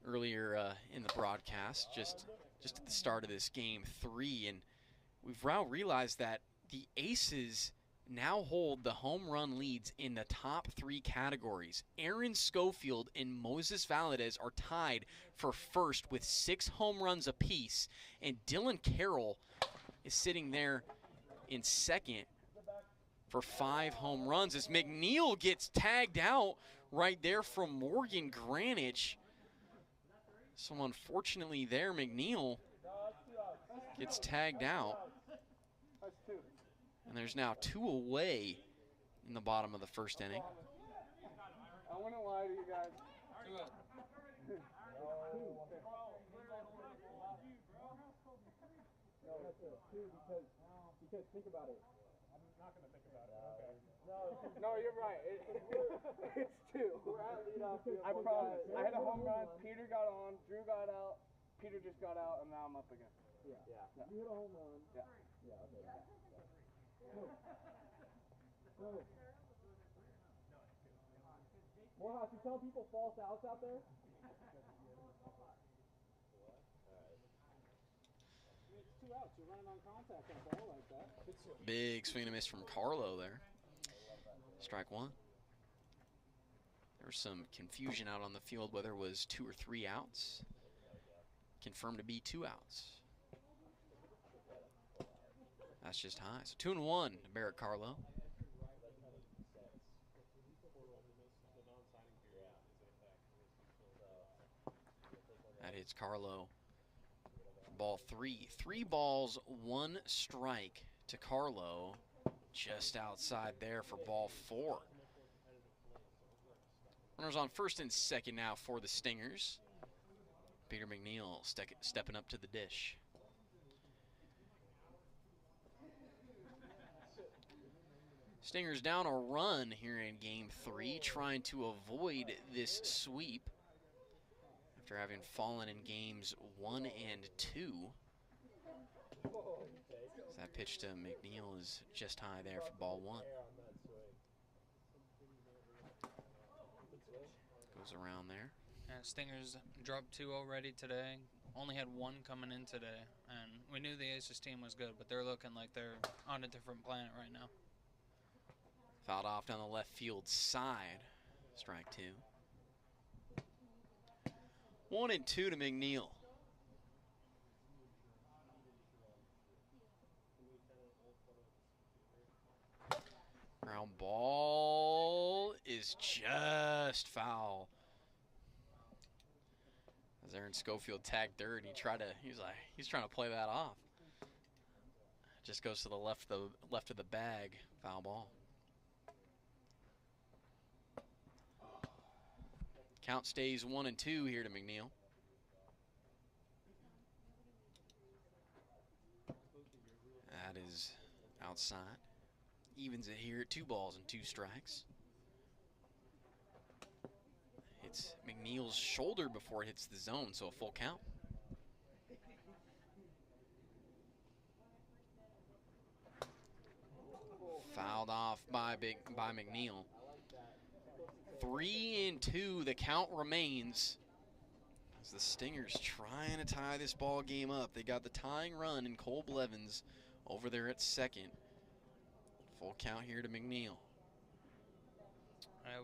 earlier in the broadcast, just at the start of this game 3, and we've now realized that the Aces now hold the home run leads in the top 3 categories. Aaron Schofield and Moses Valadez are tied for first with 6 home runs apiece, and Dylan Carroll is sitting there in second for 5 home runs as McNeil gets tagged out right there from Morgan Granich. So unfortunately there, McNeil gets tagged out. And there's now 2 away in the bottom of the first inning. I wouldn't lie to you guys. No, that's a 2 because think about it. I'm not going to think about it. Okay. No, you're right. It's 2. We're at leadoff. I promise. I had a home run. Peter got on. Drew got out. Peter just got out, and now I'm up again. Yeah. You hit a home run. Yeah. Yeah. Okay. No. Morehouse, you tell people false outs out there? It's 2 outs. You're running on contact on a ball like that. Big swing and a miss from Carlo there. Strike 1. There was some confusion out on the field whether it was 2 or 3 outs. Confirmed to be 2 outs. That's just high. So 2-1 to Barrett Carlo. That hits Carlo. Ball 3. 3 balls, 1 strike to Carlo. Just outside there for ball 4. Runners on first and second now for the Stingers. Peter McNeil stepping up to the dish. Stingers down a run here in game 3, trying to avoid this sweep after having fallen in games 1 and 2. That pitch to McNeil is just high there for ball 1. Goes around there. Yeah, Stingers dropped 2 already today. Only had 1 coming in today. And we knew the Aces team was good, but they're looking like they're on a different planet right now. Fouled off down the left field side. Strike 2. 1-2 to McNeil. Ground ball is just foul. As Aaron Schofield tagged third, he's trying to play that off. Just goes to the left of the bag. Foul ball. Count stays 1-2 here to McNeil. That is outside. Evens it here at 2 balls and 2 strikes. Hits McNeil's shoulder before it hits the zone, so a full count. Fouled off by McNeil. 3-2, the count remains. As the Stingers trying to tie this ball game up. They got the tying run in Cole Blevins over there at second. Full count here to McNeil.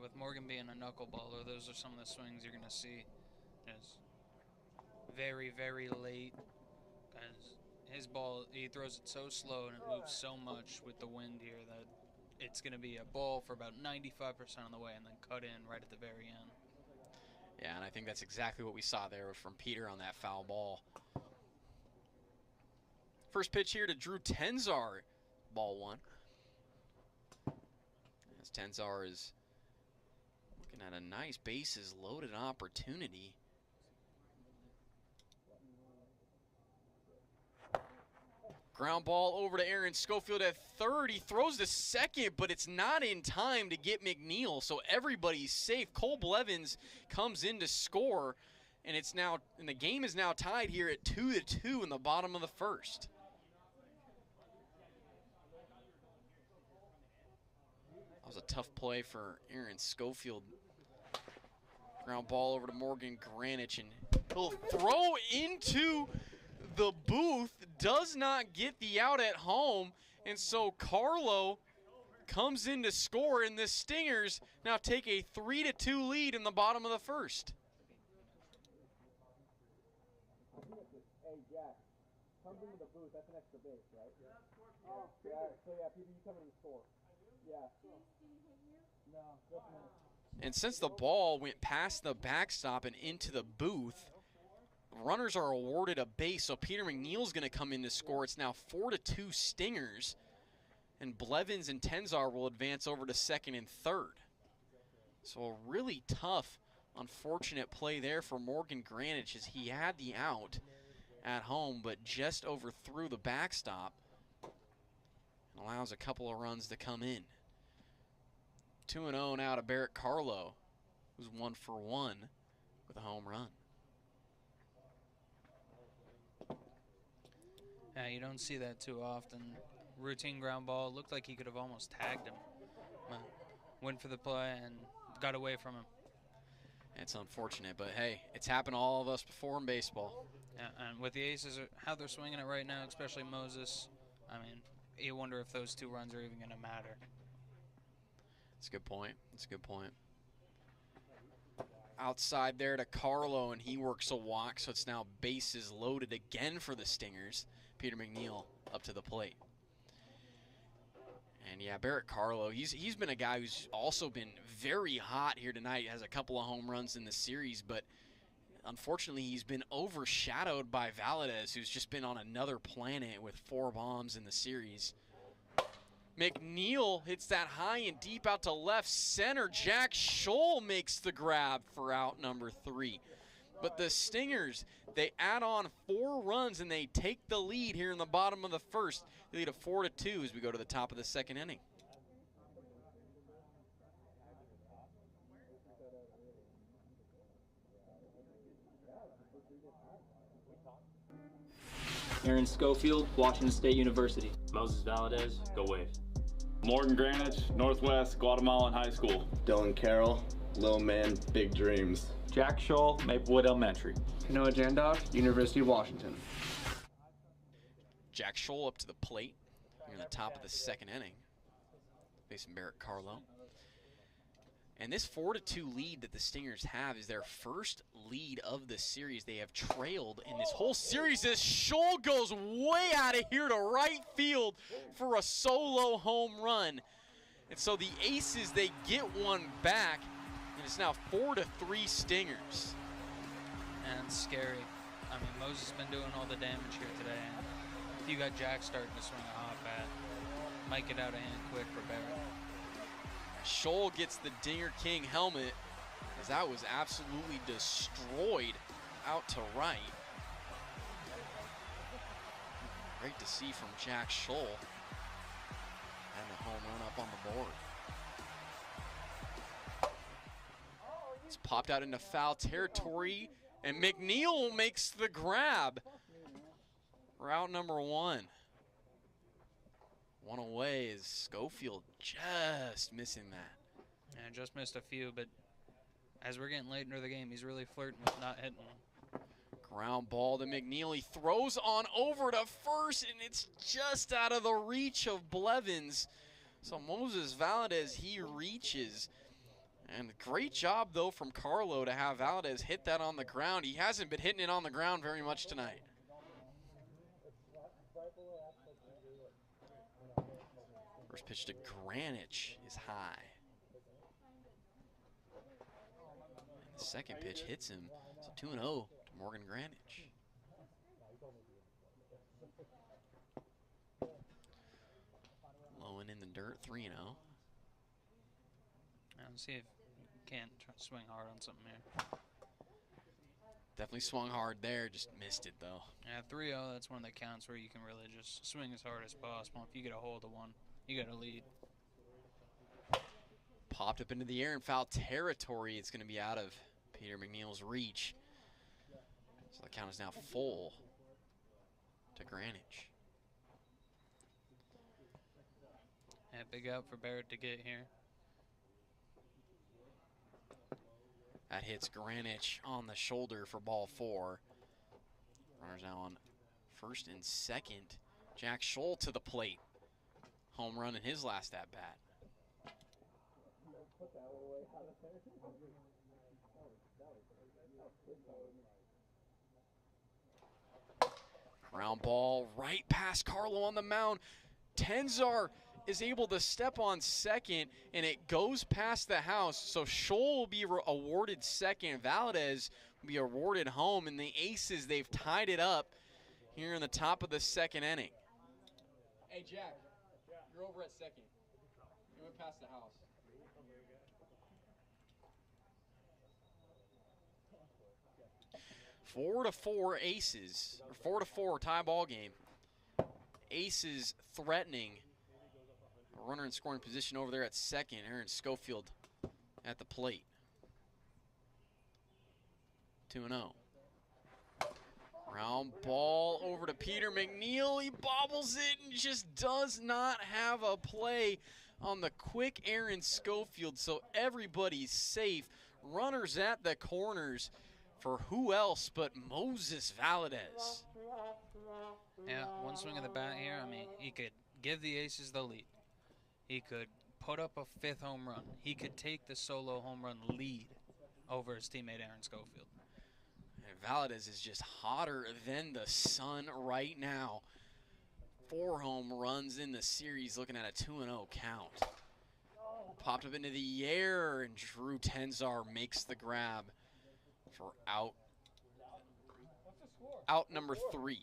With Morgan being a knuckleballer, those are some of the swings you're going to see. It's very, very late. Because his ball, he throws it so slow and it moves so much with the wind here that it's going to be a ball for about 95% of the way and then cut in right at the very end. Yeah, and I think that's exactly what we saw there from Peter on that foul ball. First pitch here to Drew Tenzar, ball 1. As Tenzar is looking at a nice bases loaded opportunity. Ground ball over to Aaron Schofield at third. He throws to second, but it's not in time to get McNeil, so everybody's safe. Cole Blevins comes in to score, and the game is now tied here at 2-2 in the bottom of the first. That was a tough play for Aaron Schofield. Ground ball over to Morgan Granich, and he'll throw into the booth, does not get the out at home, and so Carlo comes in to score, and the Stingers now take a 3-2 lead in the bottom of the first. Hey, Jack, comes into the booth, that's an extra base, right? Yeah. Oh, yeah, so yeah, Peter, you come in and score. Yeah. No, just a minute. And since the ball went past the backstop and into the booth, runners are awarded a base, so Peter McNeil's going to come in to score. It's now 4-2 Stingers, and Blevins and Tenzar will advance over to second and third. So a really tough, unfortunate play there for Morgan Granich as he had the out at home, but just overthrew the backstop and allows a couple of runs to come in. 2-0 now to Barrett Carlo, who's 1 for 1 with a home run. Yeah, you don't see that too often. Routine ground ball. Looked like he could have almost tagged him. Went for the play and got away from him. It's unfortunate, but hey, it's happened to all of us before in baseball. Yeah, and with the Aces, how they're swinging it right now, especially Moses, I mean, you wonder if those 2 runs are even going to matter. That's a good point. That's a good point. Outside there to Carlo, and he works a walk, so it's now bases loaded again for the Stingers. Peter McNeil up to the plate. And yeah, Barrett Carlo, he's been a guy who's also been very hot here tonight. Has a couple of home runs in the series, but unfortunately he's been overshadowed by Valadez, who's just been on another planet with 4 bombs in the series. McNeil hits that high and deep out to left center. Jack Scholl makes the grab for out number 3. But the Stingers, they add on 4 runs and they take the lead here in the bottom of the first. They lead a 4-2 as we go to the top of the second inning. Aaron Schofield, Washington State University. Moses Valadez, go Wave. Morgan Granich, Northwest Guatemalan High School. Dylan Carroll, Little Man, Big Dreams. Jack Scholl, Maplewood Elementary. Noah Jandoff, University of Washington. Jack Scholl up to the plate here in the top of the second inning, facing Barrett Carlo. And this 4-2 lead that the Stingers have is their first lead of the series. They have trailed in this whole series as Scholl goes way out of here to right field for a solo home run. And so the Aces, they get one back, and it's now 4-3 Stingers. And scary. I mean, Moses has been doing all the damage here today. And if you got Jack starting to swing a hot bat, might get out of hand quick for Barrett. Scholl gets the Dinger King helmet as that was absolutely destroyed out to right. Great to see from Jack Scholl. Having a home run up on the board. It's popped out into foul territory, and McNeil makes the grab. Route number 1. One away is Schofield just missing that. And just missed a few, but as we're getting late into the game, he's really flirting with not hitting one. Ground ball to McNeil. He throws on over to first, and it's just out of the reach of Blevins. So Moses Valadez, he reaches. And great job, though, from Carlo to have Valadez hit that on the ground. He hasn't been hitting it on the ground very much tonight. First pitch to Granich is high. And the second pitch hits him. So 2-0 to Morgan Granich. Low and in the dirt, 3-0. Let's see if he can't swing hard on something here. Definitely swung hard there, just missed it though. Yeah, 3-0, that's one that counts where you can really just swing as hard as possible. If you get a hold of one, you got a lead. Popped up into the air in foul territory. It's going to be out of Peter McNeil's reach. So the count is now full to Granich. Yeah, big out for Barrett to get here. That hits Granich on the shoulder for ball 4. Runners now on first and second. Jack Scholl to the plate. Home run in his last at-bat. Ground ball right past Carlo on the mound. Tenzar is able to step on second, and it goes past the house. So Scholl will be awarded second. Valadez will be awarded home, and the Aces, they've tied it up here in the top of the second inning. Hey, Jack, you're over at second. You went past the house. 4-4 Aces, or 4-4 tie ball game. Aces threatening. A runner in scoring position over there at second. Aaron Schofield at the plate. 2-0. Round ball over to Peter McNeil. He bobbles it and just does not have a play on the quick Aaron Schofield, so everybody's safe. Runners at the corners for who else but Moses Valadez. Yeah, one swing of the bat here. I mean, he could give the Aces the lead. He could put up a 5th home run. He could take the solo home run lead over his teammate Aaron Schofield. And Valadez is just hotter than the sun right now. 4 home runs in the series, looking at a 2-0 count. Popped up into the air, and Drew Tenzar makes the grab for out number 3.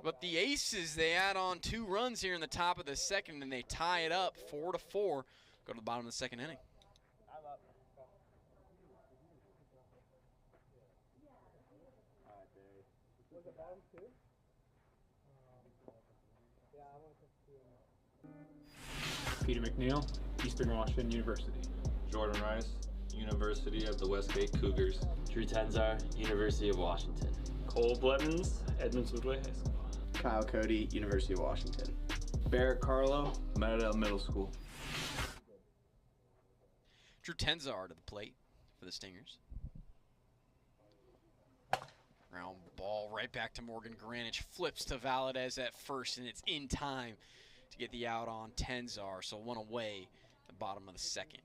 But the Aces, they add on 2 runs here in the top of the second, and they tie it up 4-4. Go to the bottom of the second inning. Peter McNeil, Eastern Washington University. Jordan Rice, University of the Westgate Cougars. Drew Tenzar, University of Washington. Cole Blettons, Edmonds Woodway High School. Kyle Cody, University of Washington. Barrett Carlo, Mattadale Middle School. Drew Tenzar to the plate for the Stingers. Round ball right back to Morgan Granich. Flips to Valadez at first, and it's in time to get the out on Tenzar. So 1 away at the bottom of the second.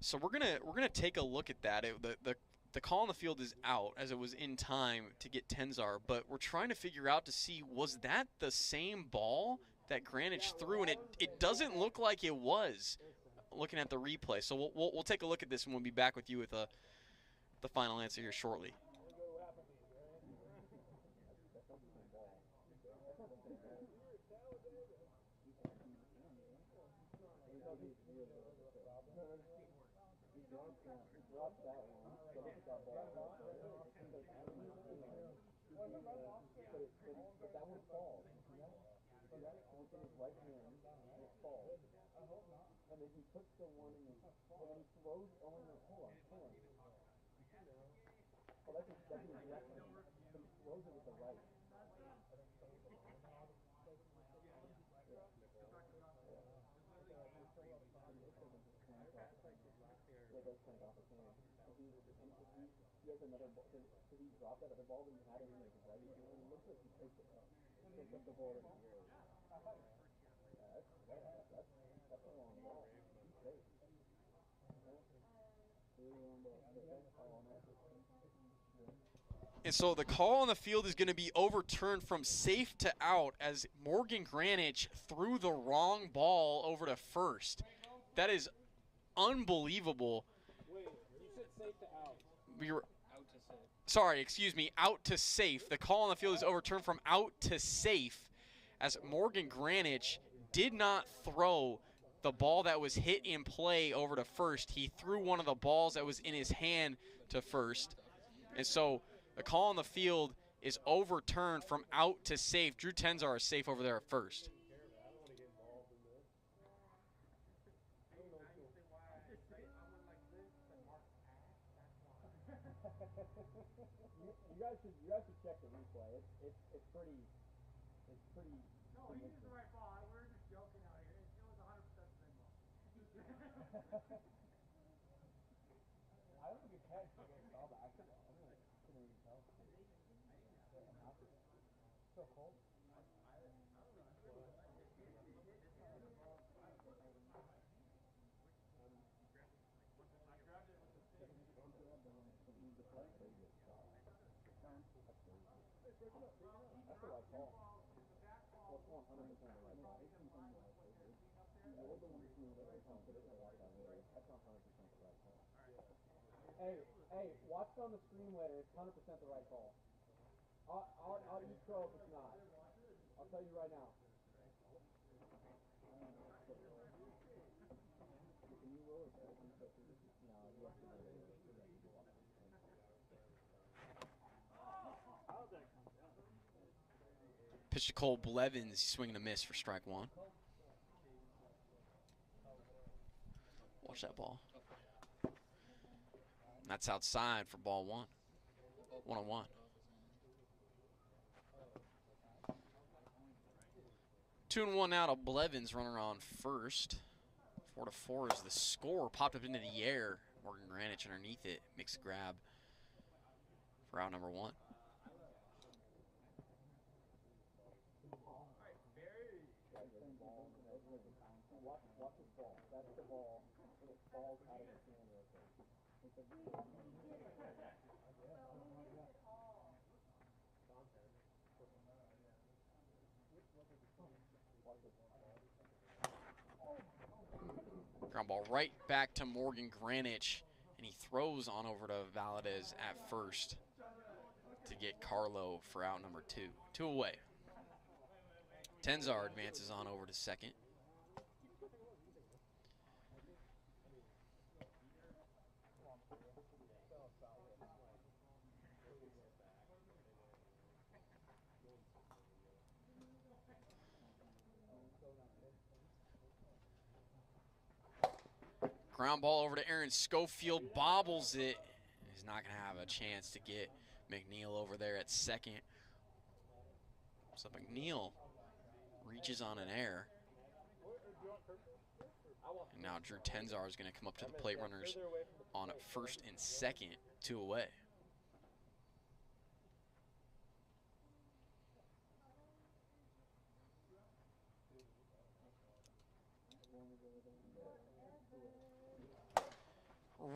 So we're gonna take a look at that. The call on the field is out, as it was in time to get Tenzar, but we're trying to figure out to see, was that the same ball that Granich threw? And it doesn't look like it was, looking at the replay. So we'll take a look at this, and we'll be back with you with the final answer here shortly. And so the call on the field is going to be overturned from safe to out, as Morgan Granich threw the wrong ball over to first. That is unbelievable. Wait, you said safe to out. We were sorry, excuse me, out to safe. The call on the field is overturned from out to safe, as Morgan Granich did not throw the ball that was hit in play over to first. He threw one of the balls that was in his hand to first. And so the call on the field is overturned from out to safe. Drew Tenzar is safe over there at first. You guys should check the replay. It's pretty. No, he used the right ball. We're just joking out here. It was 100% the same ball. I don't think it catch against all the action. I couldn't even tell. That's the right call. Well, it's 100% the right call. You're the one who's doing it. That's not 100% the right call. Hey, watch it on the screen later. It's 100% the right call. I'll eat crow if it's not. I'll tell you right now. Can you roll it? No, you have to go there. Pitch to Cole Blevins. He's swinging a miss for strike one. Watch that ball. That's outside for ball one. 1-1. 2-1 now to Blevins, runner on first. 4-4 is the score. Popped up into the air. Morgan Granich underneath it. Makes a grab for out number one. Watch this ball. That's the ball. And it falls out of his hand real quick. Ground ball right back to Morgan Granich, and he throws on over to Valadez at first to get Carlo for out number two. 2 away. Tenzar advances on over to second. Ground ball over to Aaron Schofield, bobbles it. He's not going to have a chance to get McNeil over there at second. So McNeil reaches on an air. And now Drew Tenzar is going to come up to the plate runners on first and second, 2 away.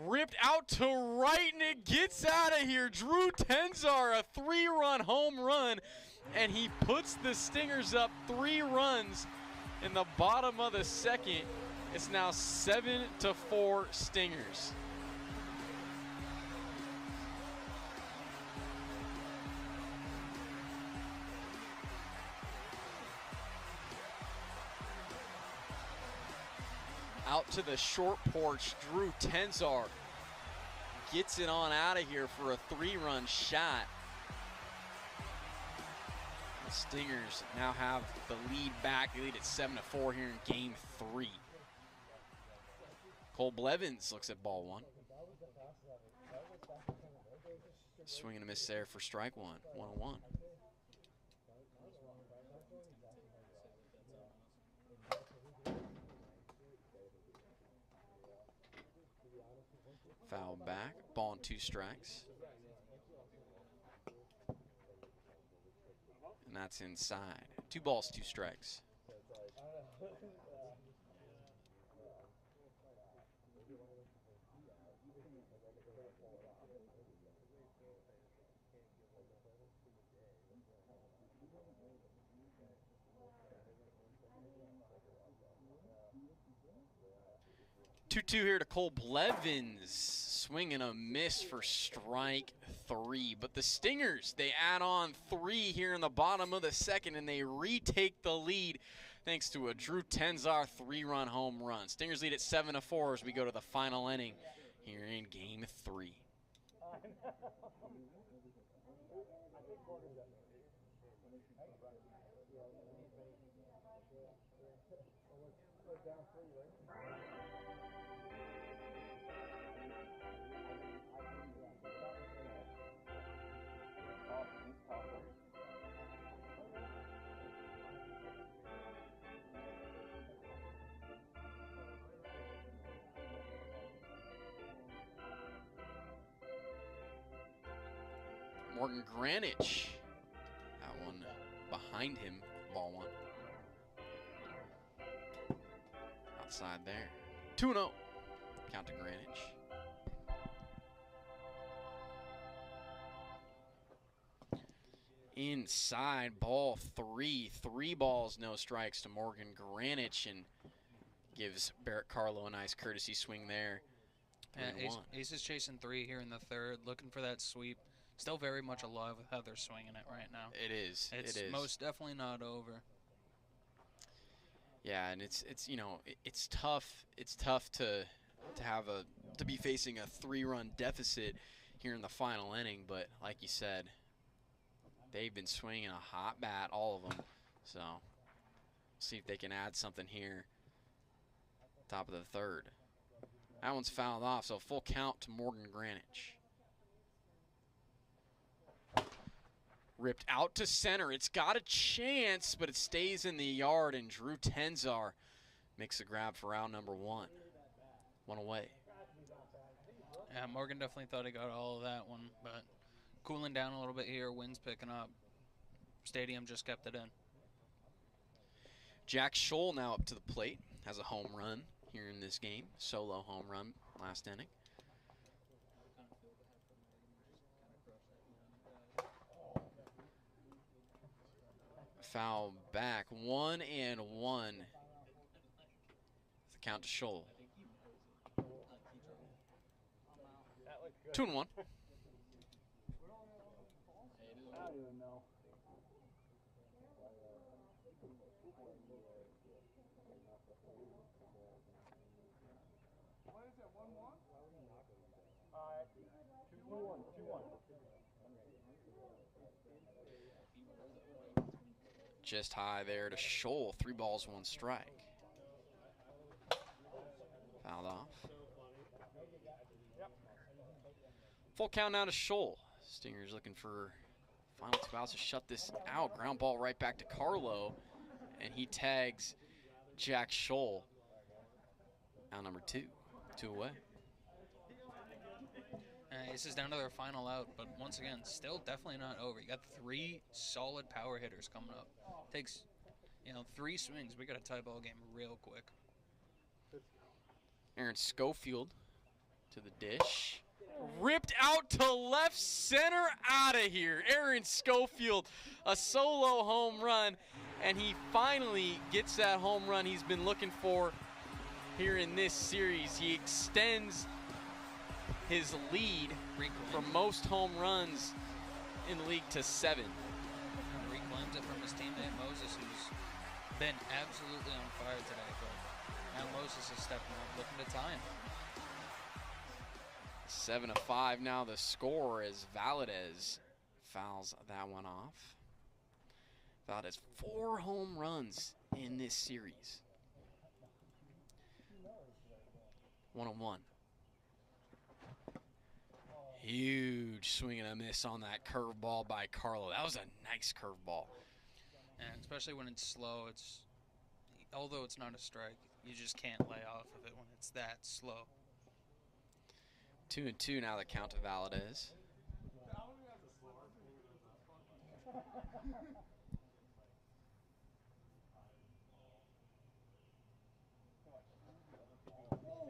Ripped out to right, and it gets out of here. Drew Tenzar, a 3-run home run, and he puts the Stingers up 3 runs in the bottom of the second. It's now 7-4 Stingers. Out to the short porch, Drew Tenzar gets it on out of here for a 3-run shot. The Stingers now have the lead back. They lead at 7-4 here in game 3. Cole Blevins looks at ball one. Swing and a miss there for strike one, 1-1. Foul back, ball and 2 strikes. And that's inside. 2 balls, 2 strikes. Two here to Cole Blevins. Swing and a miss for strike 3. But the Stingers, they add on 3 here in the bottom of the second, and they retake the lead thanks to a Drew Tenzar 3-run home run. Stingers lead at 7-4 as we go to the final inning here in game 3. Morgan Granich behind him, ball 1. Outside there. 2-0. Count to Greenwich. Inside, ball 3. 3 balls, no strikes to Morgan Greenwich, and gives Barrett Carlo a nice courtesy swing there. Yeah, Ace is chasing 3 here in the 3rd, looking for that sweep. Still very much alive with how they're swinging it right now. It is. It's most definitely not over. Yeah, and it's you know, it's tough. It's tough to be facing a 3-run deficit here in the final inning, but like you said, they've been swinging a hot bat, all of them. So see if they can add something here. Top of the 3rd. That one's fouled off, so full count to Morgan Greenwich. Ripped out to center. It's got a chance, but it stays in the yard, and Drew Tenzar makes a grab for out number 1. 1 away. Yeah, Morgan definitely thought he got all of that one, but cooling down a little bit here. Wind's picking up. Stadium just kept it in. Jack Scholl now up to the plate. Has a home run here in this game. Solo home run last inning. Foul back. 1-1. The count to Scholl. 2-1. I don't even know. What is it, 1-1? 2-1. Just high there to Scholl. 3 balls, 1 strike. Fouled off. Full count now to Scholl. Stingers looking for final 2 outs to shut this out. Ground ball right back to Carlo, and he tags Jack Scholl. Out number 2. 2 away. This is down to their final out, but once again, still definitely not over. You got 3 solid power hitters coming up. Takes, 3 swings. We got a tie ball game real quick. Aaron Schofield to the dish. Ripped out to left center, out of here. Aaron Schofield, a solo home run, and he finally gets that home run he's been looking for here in this series. He extends his lead from most home runs in the league to 7. Reclaims it from his teammate Moses, who's been absolutely on fire today, but now Moses is stepping up, looking to tie him. 7-5 now the score as Valadez fouls that one off. Valadez 4 home runs in this series. 1-1. Huge swing and a miss on that curveball by Carlo. That was a nice curveball. And especially when it's slow, although it's not a strike, you just can't lay off of it when it's that slow. 2-2 now the count to Valadez.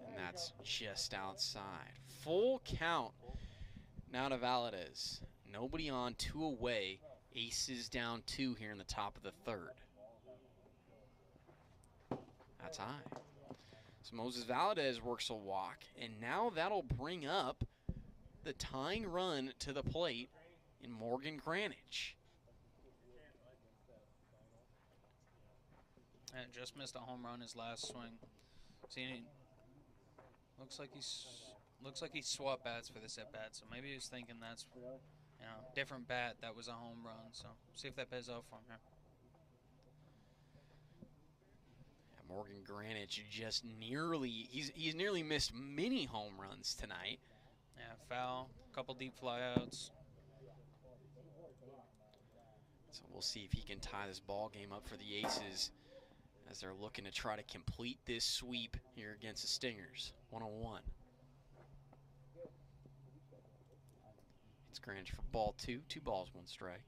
And that's just outside. Full count now to Valadez. Nobody on, 2 away. Aces down 2 here in the top of the 3rd. That's high. So Moses Valadez works a walk, and now that'll bring up the tying run to the plate in Morgan Greenwich. And just missed a home run his last swing. See, looks like he swapped bats for this at bat. So maybe he was thinking that's different bat. That was a home run. So see if that pays off for him here. Morgan Greenwich just he's nearly missed many home runs tonight. Yeah, foul, a couple deep flyouts. So we'll see if he can tie this ball game up for the Aces as they're looking to try to complete this sweep here against the Stingers. 1-1. It's Greenwich for ball 2. 2 balls, 1 strike.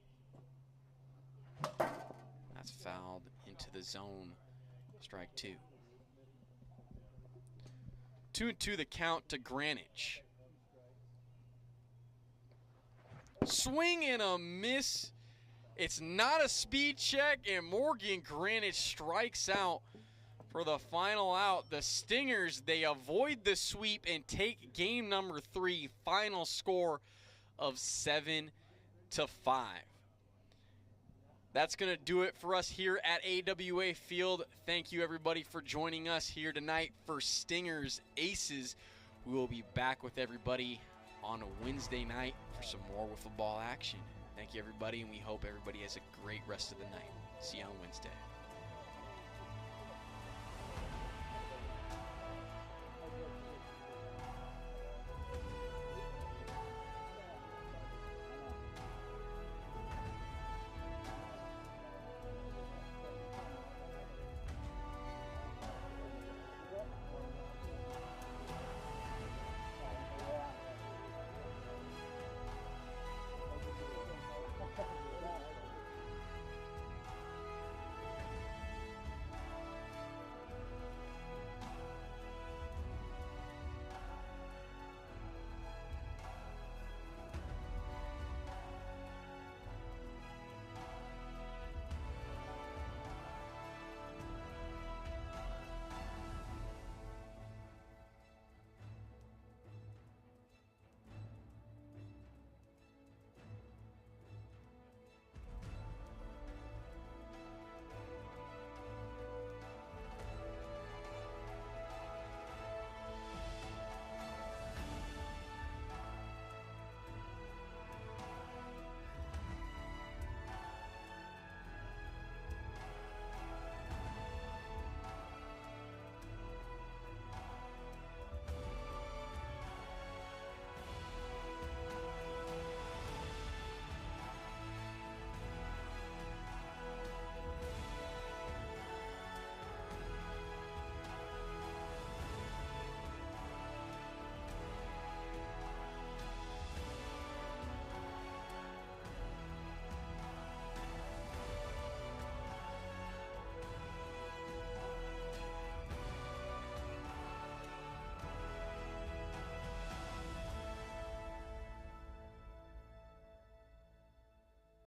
That's fouled into the zone. Strike 2. 2-2 the count to Greenwich. Swing and a miss. It's not a speed check, and Morgan Greenwich strikes out for the final out. The Stingers, they avoid the sweep and take game number 3. Final score of 7-5. That's going to do it for us here at AWA Field. Thank you, everybody, for joining us here tonight for Stingers Aces. We will be back with everybody on a Wednesday night for some more wiffle ball action. Thank you, everybody, and we hope everybody has a great rest of the night. See you on Wednesday.